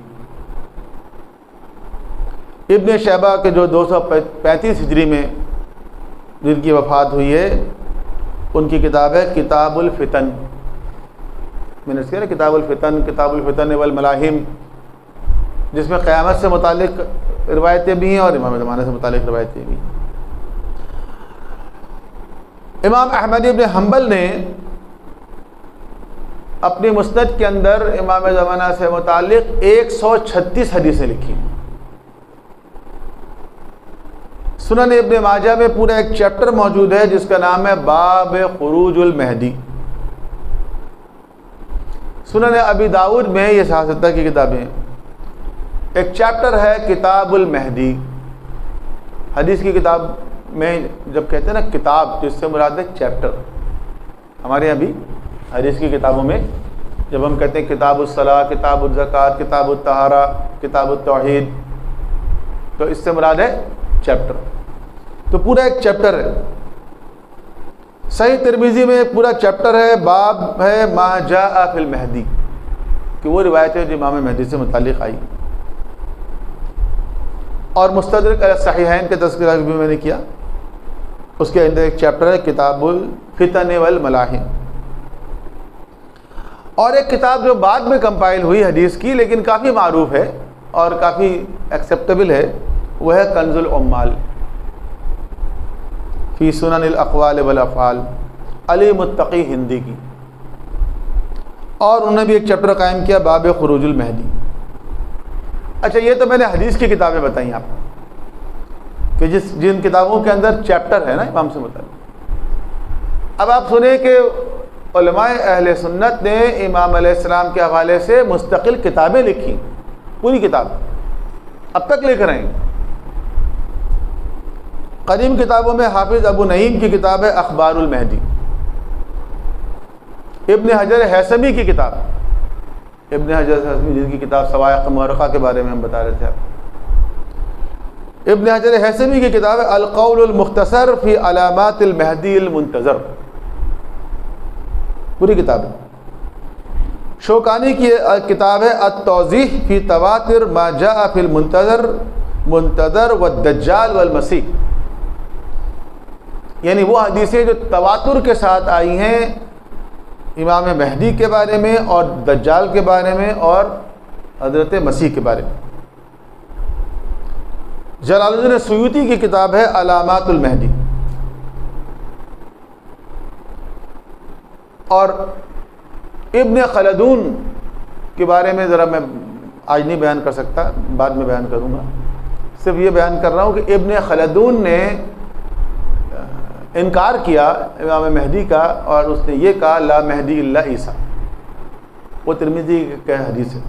ابن شیبہ کے جو 235 ہجری میں جن کی وفات ہوئی ہے، ان کی کتاب ہے کتاب الفتن۔ میں نے اس کہا کتاب الفتن والملاحم، جس میں قیامت سے متعلق روایتیں بھی ہیں اور امام زمانہ سے متعلق روایتیں بھی ہیں۔ امام احمد ابن حنبل نے اپنی مسند کے اندر امام زمانہ سے متعلق 136 حدیثیں لکھی۔ سنن ابن ماجہ میں پورا ایک چیپٹر موجود ہے جس کا نام ہے باب خروج المہدی۔ سنن ابی داؤد میں، یہ سیاستہ کی کتابیں ہیں، ایک چیپٹر ہے کتاب المہدی۔ حدیث کی کتاب میں جب کہتے ہیں نا کتاب، تو اس سے مراد ہے چیپٹر۔ ہمارے یہاں بھی حدیث کی کتابوں میں جب ہم کہتے ہیں کتاب الصلاۃ، کتاب الزکوٰۃ، کتاب الطہارہ، کتاب التوحید، تو اس سے مراد ہے چیپٹر۔ تو پورا ایک چیپٹر ہے۔ صحیح ترمذی میں ایک پورا چیپٹر ہے، باب ہے ما جاء فی المہدی، کہ وہ روایتیں جو امام مہدی سے متعلق آئی۔ اور مستدرک علی الصحیحین کے تذکرہ بھی میں نے کیا، اس کے اندر ایک چیپٹر ہے کتاب الفتن والملاحم۔ اور ایک کتاب جو بعد میں کمپائل ہوئی حدیث کی لیکن کافی معروف ہے اور کافی ایکسیپٹیبل ہے، وہ ہے کنز العمال فی سنن الاقوال والافعال، علی متقی ہندی کی۔ اور انہوں نے بھی ایک چیپٹر قائم کیا باب خروج المہدی۔ اچھا، یہ تو میں نے حدیث کی کتابیں بتائیں آپ کو کہ جن کتابوں کے اندر چیپٹر ہے نا امام سے متعلق۔ اب آپ سنیں کہ علماء اہل سنت نے امام علیہ السلام کے حوالے سے مستقل کتابیں لکھی، پوری کتاب اب تک لکھ رہے ہیں۔ قدیم کتابوں میں حافظ ابو نعیم کی کتاب ہے اخبار المہدی، ابن حجر ہیثمی کی کتاب، ابن حجر ہیثمی جن کی کتاب سوائق مورخہ کے بارے میں ہم بتا رہے تھے آپ، ابن حجر ہیثمی کی کتاب ہے القول المختصر فی علامات المہدی المنتظر، پوری کتاب ہے۔ شوکانی کی کتاب ہے التوضیح فی تواتر ما جاء فی المنتظر والدجال والمسیح، یعنی وہ حدیثیں جو تواتر کے ساتھ آئی ہیں امام مہدی کے بارے میں اور دجال کے بارے میں اور حضرت مسیح کے بارے میں۔ جلال الدین سیوطی کی کتاب ہے علامات المہدی۔ اور ابن خلدون کے بارے میں ذرا میں آج نہیں بیان کر سکتا، بعد میں بیان کروں گا، صرف یہ بیان کر رہا ہوں کہ ابن خلدون نے انکار کیا امام مہدی کا، اور اس نے یہ کہا لا مہدی الا عیسیٰ، وہ ترمذی کا حدیث ہے۔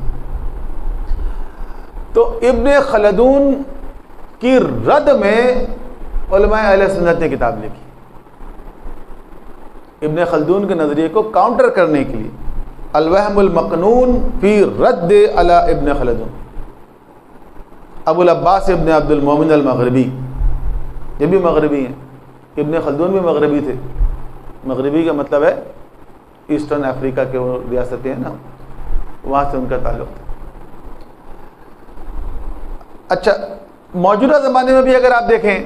تو ابن خلدون کی رد میں علماء اہل سنت نے کتاب لکھی، ابن خلدون کے نظریے کو کاؤنٹر کرنے کے لیے، الوہم المقنون فی رد علی ابن خلدون، ابو العباس ابن عبد المومن المغربی، یہ بھی مغربی ہیں، ابن خلدون بھی مغربی تھے، مغربی کا مطلب ہے ایسٹرن افریقہ کے وہ ریاستیں ہیں نا، وہاں سے ان کا تعلق تھا۔ اچھا، موجودہ زمانے میں بھی اگر آپ دیکھیں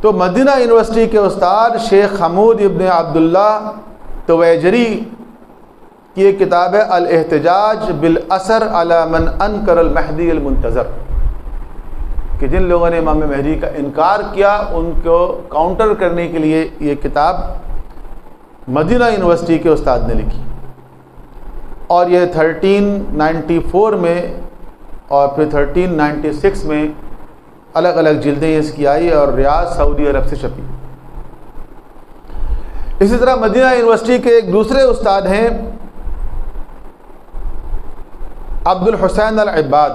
تو مدینہ یونیورسٹی کے استاد شیخ حمود ابن عبداللہ تویجری کی ایک کتاب ہے الاحتجاج بالاثر علی من انکر المہدی المنتظر، کہ جن لوگوں نے امام مہدی کا انکار کیا ان کو کاؤنٹر کرنے کے لیے یہ کتاب مدینہ یونیورسٹی کے استاد نے لکھی، اور یہ 1394 میں اور پھر 1396 میں الگ الگ جلدیں اس کی آئی اور ریاض سعودی عرب سے چھپی۔ اسی طرح مدینہ یونیورسٹی کے ایک دوسرے استاد ہیں عبد الحسین العباد،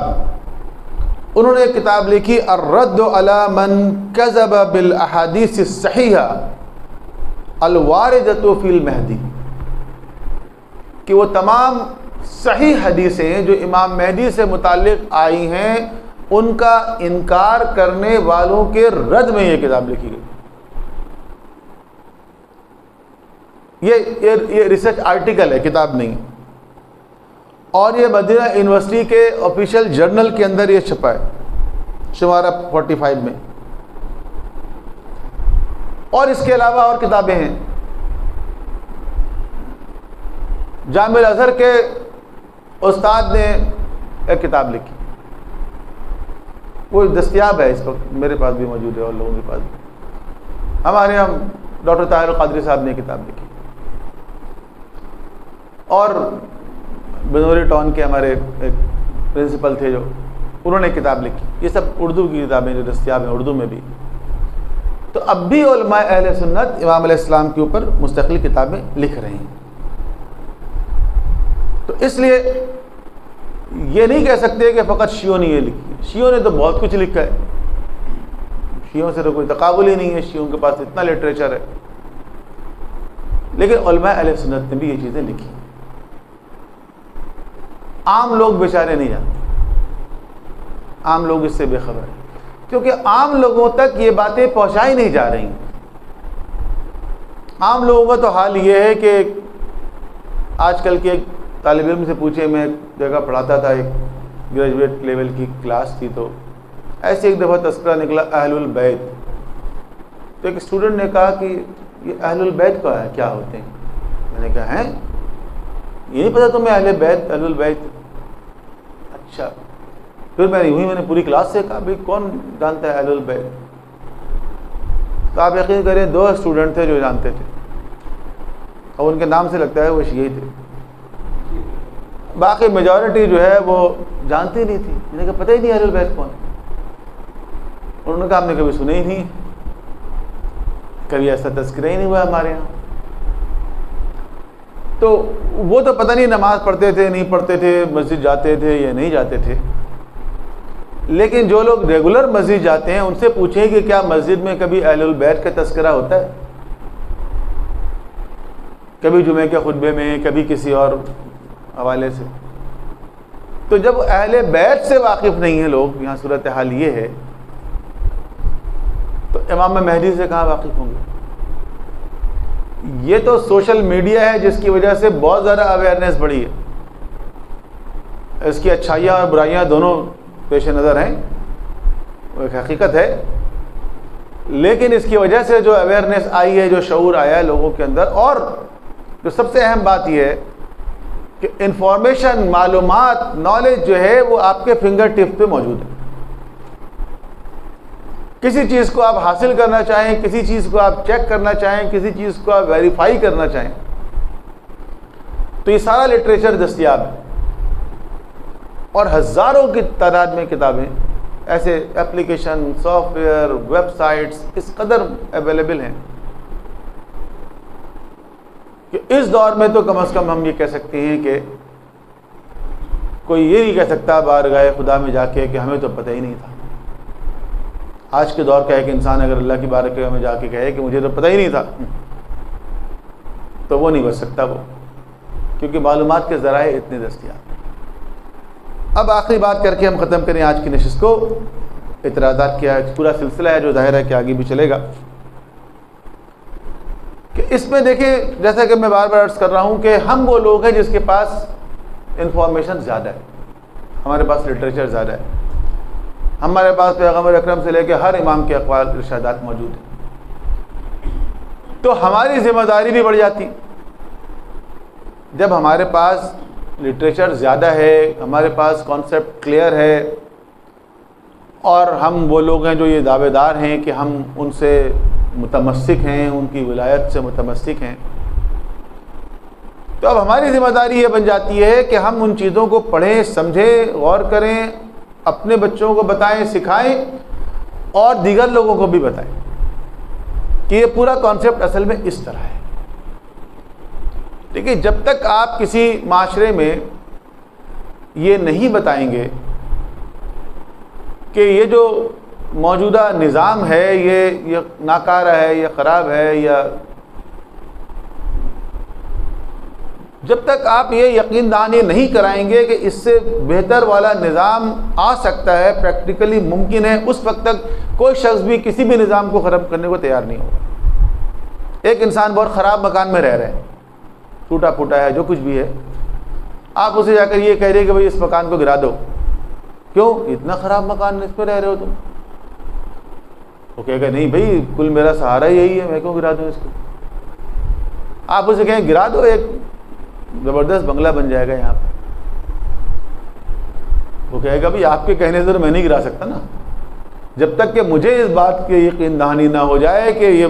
انہوں نے ایک کتاب لکھی الرد علی من کذب بالاحادیث الصحیحہ الواردۃ فی المہدی، کہ وہ تمام صحیح حدیثیں جو امام مہدی سے متعلق آئی ہیں ان کا انکار کرنے والوں کے رد میں یہ کتاب لکھی گئی. یہ ریسرچ آرٹیکل ہے، کتاب نہیں. اور یہ مدینہ یونیورسٹی کے آفیشیل جرنل کے اندر یہ چھپا ہے، شمارہ 45 میں. اور اس کے علاوہ اور کتابیں ہیں. جامع الازہر کے استاد نے ایک کتاب لکھی، وہ دستیاب ہے اس وقت، میرے پاس بھی موجود ہے اور لوگوں کے پاس بھی. ہمارے یہاں ڈاکٹر طاہر القادری صاحب نے کتاب لکھی، اور بنوری ٹاؤن کے ہمارے ایک پرنسپل تھے جو انہوں نے کتاب لکھی. یہ سب اردو کی کتابیں جو دستیاب ہیں، اردو میں بھی. تو اب بھی علماء اہل سنت امام علیہ السلام کے اوپر مستقل کتابیں لکھ رہے ہیں. تو اس لیے یہ نہیں کہہ سکتے کہ فقط شیعوں نے یہ لکھی. شیعوں نے تو بہت کچھ لکھا ہے، شیعوں سے تو کوئی تقابل ہی نہیں ہے، شیعوں کے پاس اتنا لٹریچر ہے. لیکن علماء اہل سنت نے بھی یہ چیزیں لکھی. عام لوگ بیچارے نہیں جانتے، عام لوگ اس سے بے خبر ہیں، کیونکہ عام لوگوں تک یہ باتیں پہنچائی نہیں جا رہی. عام لوگوں کا تو حال یہ ہے کہ آج کل کے ایک طالب علم سے پوچھے، میں ایک جگہ پڑھاتا تھا، ایک گریجویٹ لیول کی کلاس تھی، تو ایسے ایک دفعہ تذکرہ نکلا اہل البیت. تو ایک اسٹوڈنٹ نے کہا کہ یہ اہل البیت کیا ہوتے ہیں؟ میں نے کہا ہیں یہ نہیں پتا تمہیں اہل بیت اہل البیت؟ اچھا. پھر میں نے پوری کلاس سے کہا بھائی کون جانتا ہے اہل البیت؟ تو آپ یقین کریں 2 اسٹوڈنٹ تھے جو جانتے تھے، اور ان کے نام سے لگتا ہے وہ شیعی تھے. باقی میجورٹی جو ہے وہ جانتی نہیں تھی. میں نے کہا پتہ ہی نہیں اہل البیت کون ہے. انہوں نے کہا ہم نے کبھی سنے ہی نہیں، کبھی ایسا تذکرہ ہی نہیں ہوا ہمارے یہاں. تو وہ تو پتہ نہیں نماز پڑھتے تھے نہیں پڑھتے تھے، مسجد جاتے تھے یا نہیں جاتے تھے. لیکن جو لوگ ریگولر مسجد جاتے ہیں ان سے پوچھیں کہ کیا مسجد میں کبھی اہل البیت کا تذکرہ ہوتا ہے؟ کبھی جمعے کے خطبے میں، کبھی کسی اور حوالے سے. تو جب اہل بیت سے واقف نہیں ہیں لوگ، یہاں صورتحال یہ ہے، تو امام مہدی سے کہاں واقف ہوں گے؟ یہ تو سوشل میڈیا ہے جس کی وجہ سے بہت زیادہ اویئرنیس بڑھی ہے. اس کی اچھائیاں اور برائیاں دونوں پیش نظر ہیں، وہ ایک حقیقت ہے. لیکن اس کی وجہ سے جو اویئرنیس آئی ہے، جو شعور آیا ہے لوگوں کے اندر، اور جو سب سے اہم بات یہ ہے کہ انفارمیشن، معلومات، نالج جو ہے وہ آپ کے فنگر ٹپ پہ موجود ہے. کسی چیز کو آپ حاصل کرنا چاہیں، کسی چیز کو آپ چیک کرنا چاہیں، کسی چیز کو آپ ویریفائی کرنا چاہیں، تو یہ سارا لٹریچر دستیاب ہے. اور ہزاروں کی تعداد میں کتابیں، ایسے application, software, websites اس قدر اویلیبل ہیں کہ اس دور میں تو کم از کم ہم یہ کہہ سکتے ہیں کہ کوئی یہ نہیں کہہ سکتا بارگاہ خدا میں جا کے کہ ہمیں تو پتہ ہی نہیں تھا. آج کے دور کا ایک انسان اگر اللہ کی بارگاہ میں جا کے کہے کہ مجھے تو پتہ ہی نہیں تھا، تو وہ نہیں بچ سکتا وہ، کیونکہ معلومات کے ذرائع اتنے دستیاب. اب آخری بات کر کے ہم ختم کریں آج کی نشست کو. اعتراضات کیا پورا سلسلہ ہے جو ظاہر ہے کہ آگے بھی چلے گا. کہ اس میں دیکھیں، جیسا کہ میں بار بار عرض کر رہا ہوں کہ ہم وہ لوگ ہیں جس کے پاس انفارمیشن زیادہ ہے، ہمارے پاس لٹریچر زیادہ ہے، ہمارے پاس پیغمبر اکرم سے لے کے ہر امام کے اقوال ارشادات موجود ہیں. تو ہماری ذمہ داری بھی بڑھ جاتی. جب ہمارے پاس لٹریچر زیادہ ہے، ہمارے پاس کانسیپٹ کلیئر ہے، اور ہم وہ لوگ ہیں جو یہ دعوے دار ہیں کہ ہم ان سے متمسک ہیں، ان کی ولایت سے متمسک ہیں، تو اب ہماری ذمہ داری یہ بن جاتی ہے کہ ہم ان چیزوں کو پڑھیں، سمجھیں، غور کریں، اپنے بچوں کو بتائیں، سکھائیں، اور دیگر لوگوں کو بھی بتائیں کہ یہ پورا کانسیپٹ اصل میں اس طرح ہے. دیکھیے، جب تک آپ کسی معاشرے میں یہ نہیں بتائیں گے کہ یہ جو موجودہ نظام ہے یہ ناکارہ ہے، یا خراب ہے، یا جب تک آپ یہ یقین دہانی نہیں کرائیں گے کہ اس سے بہتر والا نظام آ سکتا ہے، پریکٹیکلی ممکن ہے، اس وقت تک کوئی شخص بھی کسی بھی نظام کو ختم کرنے کو تیار نہیں ہوگا۔ ایک انسان بہت خراب مکان میں رہ رہا ہے، ٹوٹا پھوٹا ہے، جو کچھ بھی ہے، آپ اسے جا کر یہ کہہ رہے کہ بھائی اس مکان کو گرا دو، کیوں؟ اتنا خراب مکان اس پہ رہ رہے ہو تم؟ وہ کہے گا نہیں بھائی، کل میرا سہارا یہی ہے، میں کیوں گرا دوں اس کو؟ آپ اسے کہیں گرا دو، ایک زبردست بنگلہ بن جائے گا یہاں پہ۔ وہ کہے گا بھائی آپ کے کہنے سے تو میں نہیں گرا سکتا نا، جب تک کہ مجھے اس بات کی یقین دہانی نہ ہو جائے کہ یہ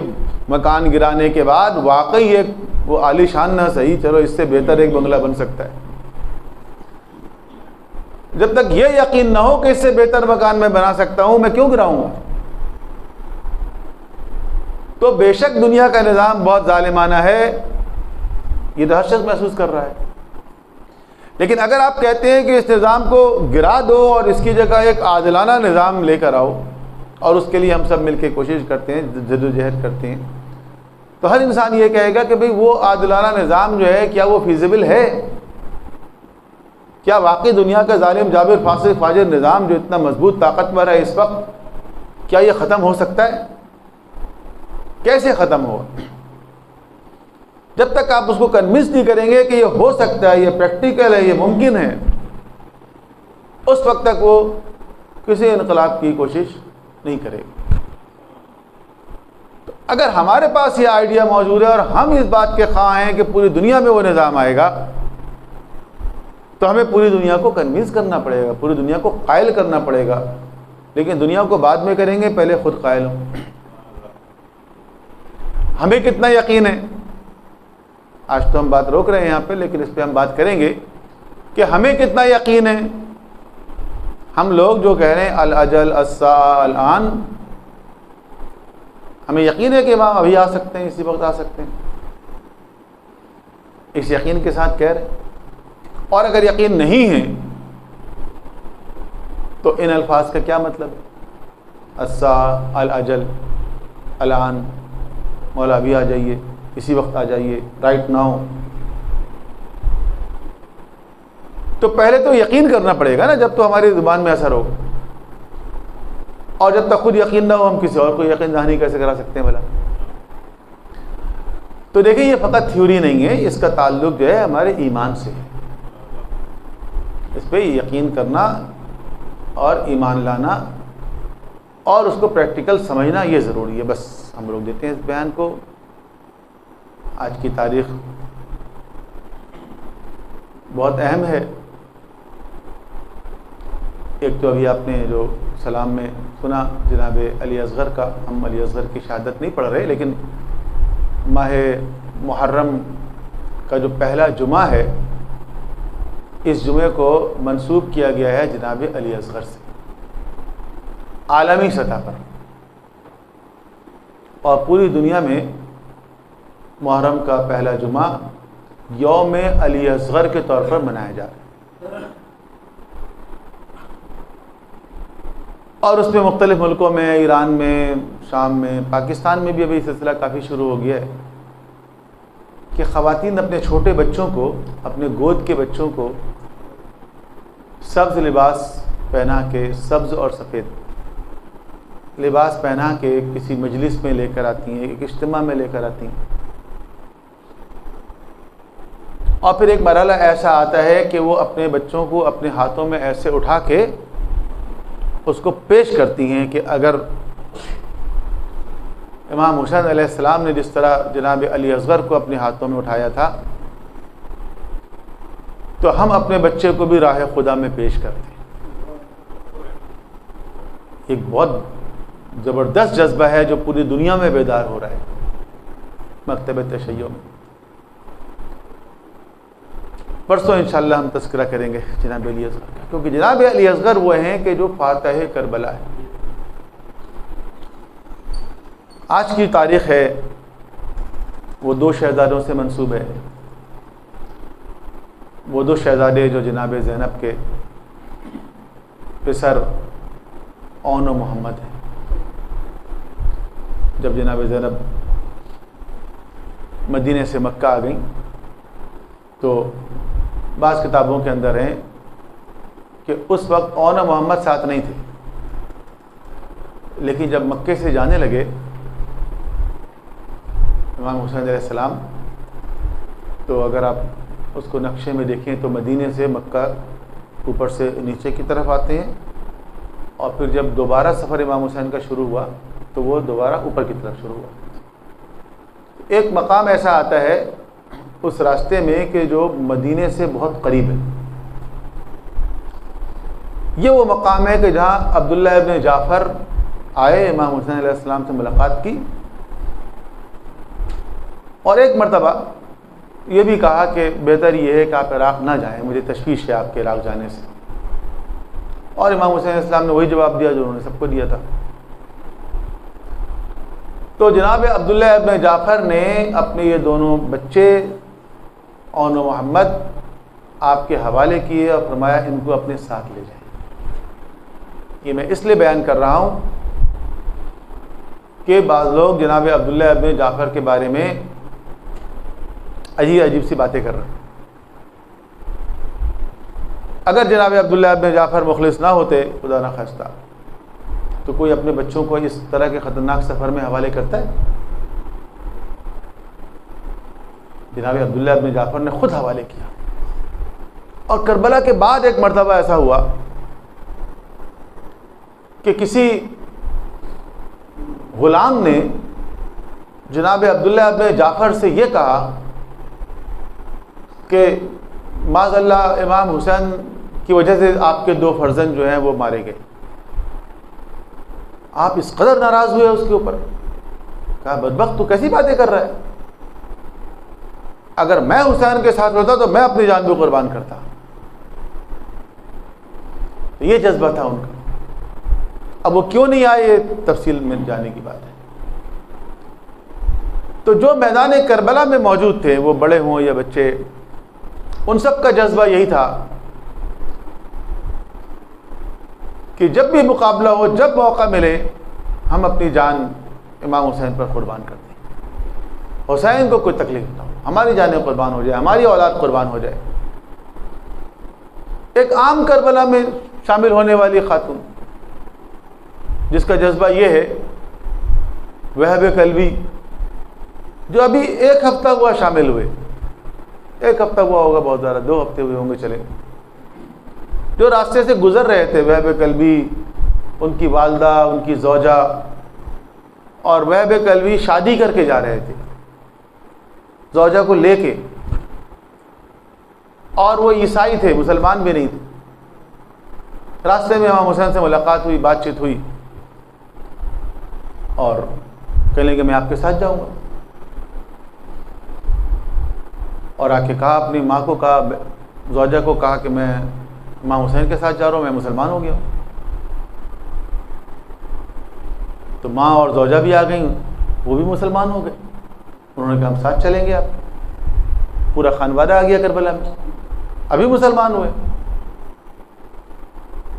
مکان گرانے کے بعد واقعی ایک وہ عالی شان نہ صحیح، چلو اس سے بہتر ایک بنگلہ بن سکتا ہے، جب تک یہ یقین نہ ہو کہ اس سے بہتر مکان میں بنا سکتا ہوں، میں کیوں گراؤں گا؟ تو بے شک دنیا کا نظام بہت ظالمانہ ہے، یہ تو ہر شخص محسوس کر رہا ہے، لیکن اگر آپ کہتے ہیں کہ اس نظام کو گرا دو اور اس کی جگہ ایک عادلانہ نظام لے کر آؤ، اور اس کے لیے ہم سب مل کے کوشش کرتے ہیں، جدوجہد کرتے ہیں، تو ہر انسان یہ کہے گا کہ بھئی وہ عادلانہ نظام جو ہے کیا وہ فیزیبل ہے؟ کیا واقعی دنیا کا ظالم جابر فاسق فاجر نظام جو اتنا مضبوط طاقتور ہے اس وقت، کیا یہ ختم ہو سکتا ہے؟ کیسے ختم ہوگا؟ جب تک آپ اس کو کنونس نہیں کریں گے کہ یہ ہو سکتا ہے، یہ پریکٹیکل ہے، یہ ممکن ہے، اس وقت تک وہ کسی انقلاب کی کوشش نہیں کرے گا۔ تو اگر ہمارے پاس یہ آئیڈیا موجود ہے اور ہم اس بات کے خواہاں ہیں کہ پوری دنیا میں وہ نظام آئے گا، تو ہمیں پوری دنیا کو کنونس کرنا پڑے گا، پوری دنیا کو قائل کرنا پڑے گا، لیکن دنیا کو بعد میں کریں گے، پہلے خود قائل ہوں۔ ہمیں کتنا یقین ہے، آج تو ہم بات روک رہے ہیں یہاں پہ، لیکن اس پہ ہم بات کریں گے کہ ہمیں کتنا یقین ہے۔ ہم لوگ جو کہہ رہے ہیں الاجل الساعہ الآن، ہمیں یقین ہے کہ امام ابھی آ سکتے ہیں، اسی وقت آ سکتے ہیں، اس یقین کے ساتھ کہہ رہے ہیں۔ اور اگر یقین نہیں ہے تو ان الفاظ کا کیا مطلب ہے؟ الساعہ، الاجل، الآن، مولا ابھی آ جائیے، اسی وقت آ جائیے، رائٹ ناؤ۔ تو پہلے تو یقین کرنا پڑے گا نا، جب تو ہماری زبان میں اثر ہو، اور جب تک خود یقین نہ ہو ہم کسی اور کو یقین دہانی کیسے کرا سکتے ہیں بھلا؟ تو دیکھیں یہ فقط تھیوری نہیں ہے، اس کا تعلق جو ہے ہمارے ایمان سے ہے، اس پہ یقین کرنا اور ایمان لانا اور اس کو پریکٹیکل سمجھنا یہ ضروری ہے۔ بس ہم لوگ دیتے ہیں اس بیان کو۔ آج کی تاریخ بہت اہم ہے۔ ایک تو ابھی آپ نے جو سلام میں سنا جناب علی اصغر کا، ہم علی اصغر کی شہادت نہیں پڑھ رہے، لیکن ماہ محرم کا جو پہلا جمعہ ہے، اس جمعے کو منسوب کیا گیا ہے جناب علی اصغر سے عالمی سطح پر، اور پوری دنیا میں محرم کا پہلا جمعہ یوم علی اصغر کے طور پر منایا جا رہا ہے، اور اس میں مختلف ملکوں میں، ایران میں، شام میں، پاکستان میں بھی ابھی سلسلہ کافی شروع ہو گیا ہے کہ خواتین اپنے چھوٹے بچوں کو، اپنے گود کے بچوں کو سبز لباس پہنا کے، سبز اور سفید لباس پہنا کے کسی مجلس میں لے کر آتی ہیں، ایک اجتماع میں لے کر آتی ہیں، اور پھر ایک مرحلہ ایسا آتا ہے کہ وہ اپنے بچوں کو اپنے ہاتھوں میں ایسے اٹھا کے اس کو پیش کرتی ہیں کہ اگر امام حسین علیہ السلام نے جس طرح جناب علی اصغر کو اپنے ہاتھوں میں اٹھایا تھا، تو ہم اپنے بچے کو بھی راہ خدا میں پیش کرتے ہیں۔ ایک بہت زبردست جذبہ ہے جو پوری دنیا میں بیدار ہو رہا ہے مکتب تشیع میں۔ پرسوں انشاءاللہ ہم تذکرہ کریں گے جناب علی اصغر کا، کیونکہ جناب علی اصغر وہ ہیں کہ جو فاتح کربلا ہے۔ آج کی تاریخ ہے، وہ دو شہزادوں سے منسوب ہے، وہ دو شہزادے جو جناب زینب کے پسر اون و محمد ہیں۔ جب جناب زینب مدینے سے مکہ آ گئیں تو بعض کتابوں کے اندر ہیں کہ اس وقت اون محمد ساتھ نہیں تھے، لیکن جب مکے سے جانے لگے امام حسین علیہ السلام، تو اگر آپ اس کو نقشے میں دیکھیں تو مدینے سے مکہ اوپر سے نیچے کی طرف آتے ہیں، اور پھر جب دوبارہ سفر امام حسین کا شروع ہوا تو وہ دوبارہ اوپر کی طرف شروع ہوا۔ ایک مقام ایسا آتا ہے اس راستے میں کہ جو مدینے سے بہت قریب ہے، یہ وہ مقام ہے کہ جہاں عبداللہ ابن جعفر آئے، امام حسین علیہ السلام سے ملاقات کی، اور ایک مرتبہ یہ بھی کہا کہ بہتر یہ ہے کہ آپ عراق نہ جائیں، مجھے تشویش ہے آپ کے عراق جانے سے، اور امام حسین علیہ السلام نے وہی جواب دیا جو انہوں نے سب کو دیا تھا۔ تو جناب عبداللہ ابن جعفر نے اپنے یہ دونوں بچے اون و محمد آپ کے حوالے کیے اور فرمایا ان کو اپنے ساتھ لے جائیں۔ یہ میں اس لیے بیان کر رہا ہوں کہ بعض لوگ جناب عبداللہ ابن جعفر کے بارے میں عجیب سی باتیں کر رہے ہیں۔ اگر جناب عبداللہ ابن جعفر مخلص نہ ہوتے خدا نہ خواستہ، تو کوئی اپنے بچوں کو اس طرح کے خطرناک سفر میں حوالے کرتا ہے؟ جناب عبداللہ ابن جعفر نے خود حوالے کیا، اور کربلا کے بعد ایک مرتبہ ایسا ہوا کہ کسی غلام نے جناب عبداللہ ابن جعفر سے یہ کہا کہ معاذ اللہ امام حسین کی وجہ سے آپ کے دو فرزند جو ہیں وہ مارے گئے، آپ اس قدر ناراض ہوئے اس کے اوپر۔ کہا بدبخت تو کیسی باتیں کر رہا ہے، اگر میں حسین کے ساتھ ہوتا تو میں اپنی جان بھی قربان کرتا۔ تو یہ جذبہ تھا ان کا۔ اب وہ کیوں نہیں آئے یہ تفصیل میں جانے کی بات ہے۔ تو جو میدان کربلا میں موجود تھے، وہ بڑے ہوں یا بچے، ان سب کا جذبہ یہی تھا کہ جب بھی مقابلہ ہو، جب موقع ملے، ہم اپنی جان امام حسین پر قربان کر دیں، حسین کو کوئی تکلیف نہ ہو، ہماری جانیں قربان ہو جائے، ہماری اولاد قربان ہو جائے۔ ایک عام کربلا میں شامل ہونے والی خاتون جس کا جذبہ یہ ہے، وہب کلبی، جو ابھی ایک ہفتہ ہوا شامل ہوئے، ایک ہفتہ ہوا ہوگا، بہت زیادہ 2 ہفتے ہوئے ہوں گے چلے، جو راستے سے گزر رہے تھے، وہب کلبی، ان کی والدہ، ان کی زوجہ، اور وہب کلبی شادی کر کے جا رہے تھے زوجہ کو لے کے، اور وہ عیسائی تھے، مسلمان بھی نہیں تھے۔ راستے میں امام حسین سے ملاقات ہوئی، بات چیت ہوئی، اور کہنے لگے میں آپ کے ساتھ جاؤں گا، اور آ کے کہا، اپنی ماں کو کہا، زوجہ کو کہا کہ میں امام حسین کے ساتھ جا رہا ہوں، میں مسلمان ہو گیا ہوں۔ تو ماں اور زوجہ بھی آ گئیں، وہ بھی مسلمان ہو گئے۔ انہوں نے کہا ہم ساتھ چلیں گے، آپ پورا خانوادہ آ گیا کربلا میں، ابھی مسلمان ہوئے۔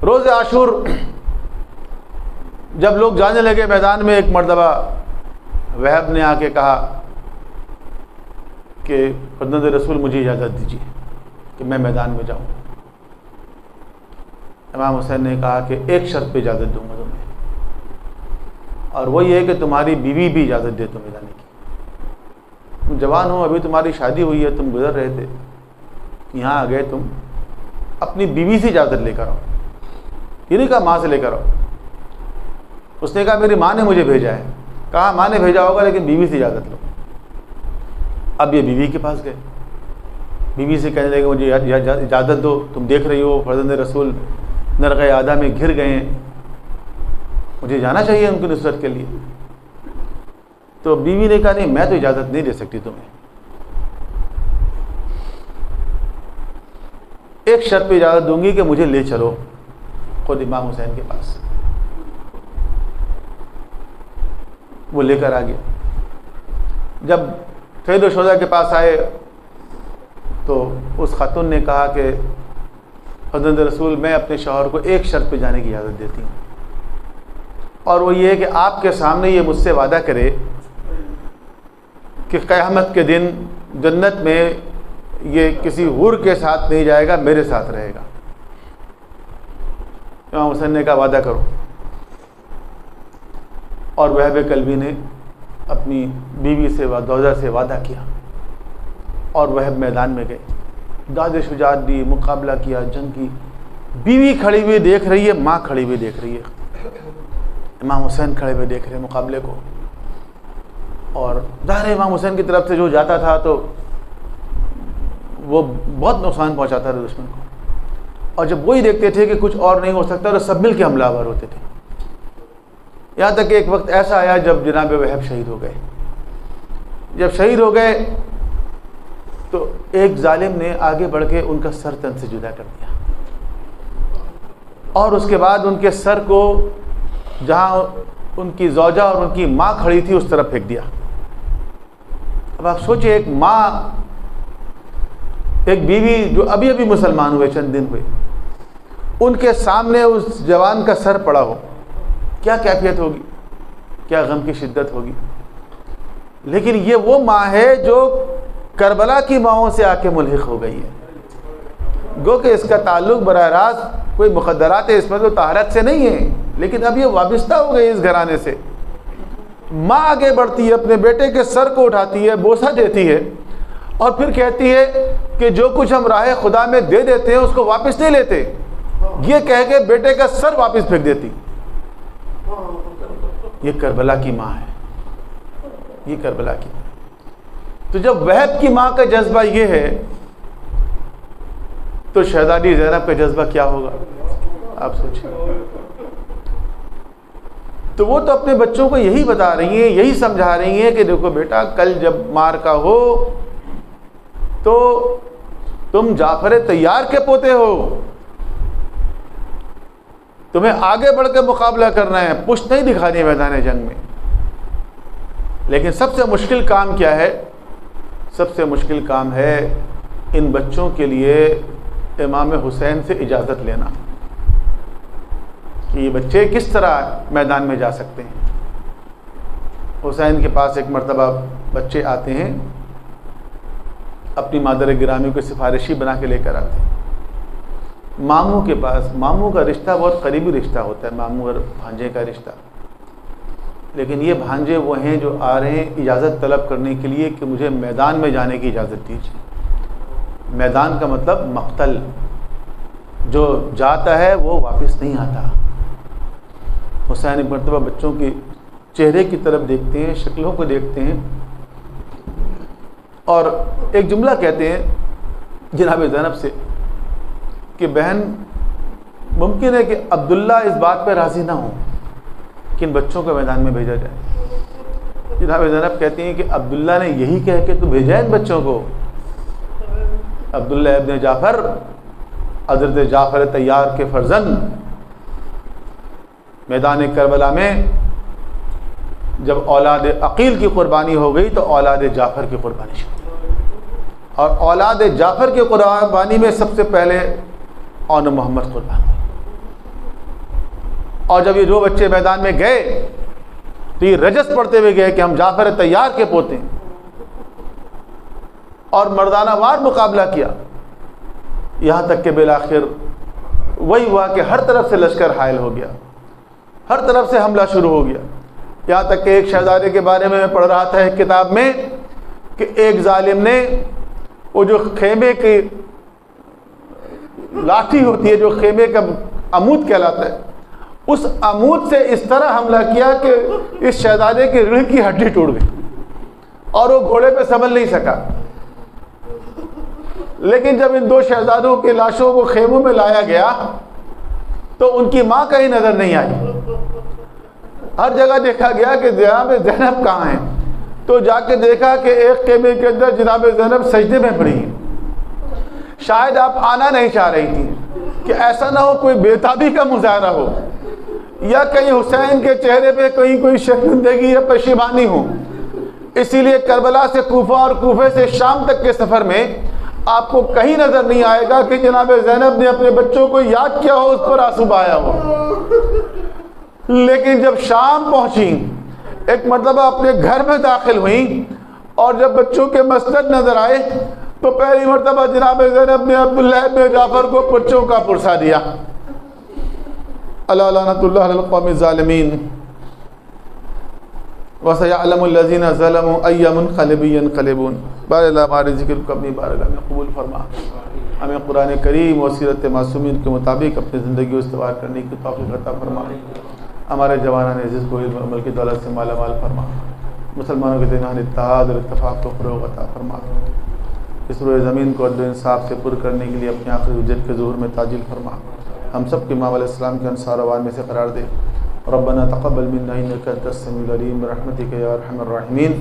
روز عاشور جب لوگ جانے لگے میدان میں، ایک مرتبہ وہب نے آ کے کہا کہ فرزند رسول مجھے اجازت دیجیے کہ میں میدان میں جاؤں۔ امام حسین نے کہا کہ ایک شرط پہ اجازت دوں گا تمہیں، اور وہ یہ ہے کہ تمہاری بیوی بھی اجازت دے تمہیں جانے کی۔ تم جوان ہو، ابھی تمہاری شادی ہوئی ہے، تم گزر رہے تھے، یہاں آ گئے، تم اپنی بیوی سے اجازت لے کر آؤ۔ یہ نہیں کہا ماں سے لے کر آؤ، اس نے کہا میری ماں نے مجھے بھیجا ہے۔ کہا ماں نے بھیجا ہوگا لیکن بیوی سے اجازت لو۔ اب یہ بیوی کے پاس گئے، بیوی سے کہنے لگے مجھے اجازت دو، تم دیکھ رہی ہو فرزند رسول نرغہ آدھا میں گر گئے ہیں، مجھے جانا چاہیے ان کی نصرت کے لیے۔ تو بیوی نے کہا نہیں، میں تو اجازت نہیں دے سکتی تمہیں، ایک شرط پہ اجازت دوں گی کہ مجھے لے چلو خود امام حسین کے پاس۔ وہ لے کر آ گیا۔ جب سید الشہداء کے پاس آئے تو اس خاتون نے کہا کہ فرزند رسول میں اپنے شوہر کو ایک شرط پہ جانے کی اجازت دیتی ہوں، اور وہ یہ ہے کہ آپ کے سامنے یہ مجھ سے وعدہ کرے کہ قیامت کے دن جنت میں یہ کسی حور کے ساتھ نہیں جائے گا، میرے ساتھ رہے گا۔ امام حسین نے کہا وعدہ کرو، اور وہب کلبی نے اپنی بیوی سے دوزہ سے وعدہ کیا، اور وہب میدان میں گئے، داد شجاعت دی، مقابلہ کیا، جنگ کی۔ بیوی کھڑی ہوئی دیکھ رہی ہے، ماں کھڑی ہوئی دیکھ رہی ہے، امام حسین کھڑے ہوئے دیکھ رہے ہیں مقابلے کو، اور ظاہر امام حسین کی طرف سے جو جاتا تھا تو وہ بہت نقصان پہنچاتا تھا دشمن کو، اور جب وہی دیکھتے تھے کہ کچھ اور نہیں ہو سکتا تو سب مل کے حملہ آور ہوتے تھے، یہاں تک کہ ایک وقت ایسا آیا جب جناب وہب شہید ہو گئے۔ جب شہید ہو گئے تو ایک ظالم نے آگے بڑھ کے ان کا سر تن سے جدا کر دیا، اور اس کے بعد ان کے سر کو جہاں ان کی زوجہ اور ان کی ماں کھڑی تھی اس طرف پھینک دیا۔ اب آپ سوچیں، ایک ماں، ایک بیوی جو ابھی ابھی مسلمان ہوئے، چند دن ہوئے، ان کے سامنے اس جوان کا سر پڑا ہو، کیا کیفیت ہوگی، کیا غم کی شدت ہوگی۔ لیکن یہ وہ ماں ہے جو کربلا کی ماؤں سے آ کے ملحق ہو گئی ہے، گو کہ اس کا تعلق براہ راست کوئی مقدرات عصمت و طہارت سے نہیں ہے، لیکن اب یہ وابستہ ہو گئی اس گھرانے سے۔ ماں آگے بڑھتی ہے، اپنے بیٹے کے سر کو اٹھاتی ہے، بوسہ دیتی ہے، اور پھر کہتی ہے کہ جو کچھ ہم راہ خدا میں دے دیتے ہیں اس کو واپس نہیں لیتے، یہ کہہ کے بیٹے کا سر واپس پھینک دیتی۔ یہ کربلا کی ماں ہے، یہ کربلا کی ماں۔ تو جب وہب کی ماں کا جذبہ یہ ہے تو شہزادی زینب کا جذبہ کیا ہوگا آپ سوچیں۔ تو وہ تو اپنے بچوں کو یہی بتا رہی ہیں، یہی سمجھا رہی ہیں کہ دیکھو بیٹا، کل جب مارکا ہو تو تم جعفر طیار کے پوتے ہو، تمہیں آگے بڑھ کے مقابلہ کرنا ہے، پشت نہیں دکھانی ہے میدان جنگ میں۔ لیکن سب سے مشکل کام کیا ہے؟ سب سے مشکل کام ہے ان بچوں کے لیے امام حسین سے اجازت لینا کہ یہ بچے کس طرح میدان میں جا سکتے ہیں۔ حسین کے پاس ایک مرتبہ بچے آتے ہیں، اپنی مادر گرامی کو سفارشی بنا کے لے کر آتے ہیں ماموں کے پاس۔ ماموں کا رشتہ بہت قریبی رشتہ ہوتا ہے، ماموں اور بھانجے کا رشتہ، لیکن یہ بھانجے وہ ہیں جو آ رہے ہیں اجازت طلب کرنے کے لیے کہ مجھے میدان میں جانے کی اجازت دیجیے۔ میدان کا مطلب مقتل، جو جاتا ہے وہ واپس نہیں آتا۔ حسین ایک مرتبہ بچوں کے چہرے کی طرف دیکھتے ہیں، شکلوں کو دیکھتے ہیں، اور ایک جملہ کہتے ہیں جناب زینب سے کہ بہن، ممکن ہے کہ عبداللہ اس بات پہ راضی نہ ہوں کہ ان بچوں کو میدان میں بھیجا جائے۔ جناب زینب کہتی ہیں کہ عبداللہ نے یہی کہہ کے تو بھیجا ان بچوں کو۔ عبداللہ ابن جعفر، حضرت جعفر طیار کے فرزند، میدان کربلا میں جب اولاد عقیل کی قربانی ہو گئی تو اولاد جعفر کی قربانی شروع، اور اولاد جعفر کی قربانی میں سب سے پہلے اون محمد قربان ہوئی۔ اور جب یہ دو بچے میدان میں گئے تو یہ رجس پڑھتے ہوئے گئے کہ ہم جعفر طیار کے پوتے ہیں، اور مردانہ وار مقابلہ کیا، یہاں تک کہ بالآخر وہی ہوا کہ ہر طرف سے لشکر حائل ہو گیا، ہر طرف سے حملہ شروع ہو گیا۔ یہاں تک کہ ایک شہزادے کے بارے میں پڑھ رہا تھا ایک کتاب میں کہ ایک ظالم نے وہ جو خیمے کی لاٹھی ہوتی ہے، جو خیمے کا عمود کہلاتا ہے، اس عمود سے اس طرح حملہ کیا کہ اس شہزادے کی ریڑھ کی ہڈی ٹوٹ گئی اور وہ گھوڑے پہ سنبھل نہیں سکا۔ لیکن جب ان دو شہزادوں کی لاشوں کو خیموں میں لایا گیا تو ان کی ماں کہیں نظر نہیں آئی۔ ہر جگہ دیکھا گیا کہ جناب زینب کہاں ہیں، تو جا کے دیکھا کہ ایک خیمے کے اندر جناب زینب سجدے میں پڑی ہیں۔ شاید آپ آنا نہیں چاہ رہی تھی کہ ایسا نہ ہو کوئی بےتابی کا مظاہرہ ہو، یا کہیں حسین کے چہرے پہ کہیں کوئی شرمندگی یا پشیمانی ہو، اسی لیے کربلا سے کوفہ اور کوفے سے شام تک کے سفر میں آپ کو کہیں نظر نہیں آئے گا کہ جناب زینب نے اپنے بچوں کو یاد کیا ہو، اس پر آنسو بہایا ہو۔ لیکن جب شام پہنچی، ایک مرتبہ اپنے گھر میں داخل ہوئیں، اور جب بچوں کے مسند نظر آئے تو پہلی مرتبہ جناب زینب نے عبداللہ ابن جعفر کو پرچوں کا پرسا دیا. الا لعنۃ اللہ علی القوم الظالمین وَسَيَعْلَمُ الَّذِينَ ظَلَمُوا أَيَّ مُنْقَلِبٍ يَنْقَلِبُونَ. بار اللہ ہمارے ذکر کو اپنی بارگاہ میں قبول فرما. ہمیں قرآن کریم اور سیرت معصومین کے مطابق اپنی زندگی استوار کرنے کی توفیق عطا فرما. ہمارے جوانان عزیز کو علم عمل کی دولت سے مالا مال فرما. مسلمانوں کے درمیان اتحاد اور اتفاق کو فروغ عطا فرما. اس روئے زمین کو عدل و انصاف سے پر کرنے کے لیے اپنی آخری حجت کے ظہور میں تعجیل فرما. ہم سب کے امام علیہ السلام کے انصار اوان میں سے قرار دے. ربنا تقبل منا انك انت السميع العليم برحمتك يا ارحم الراحمين.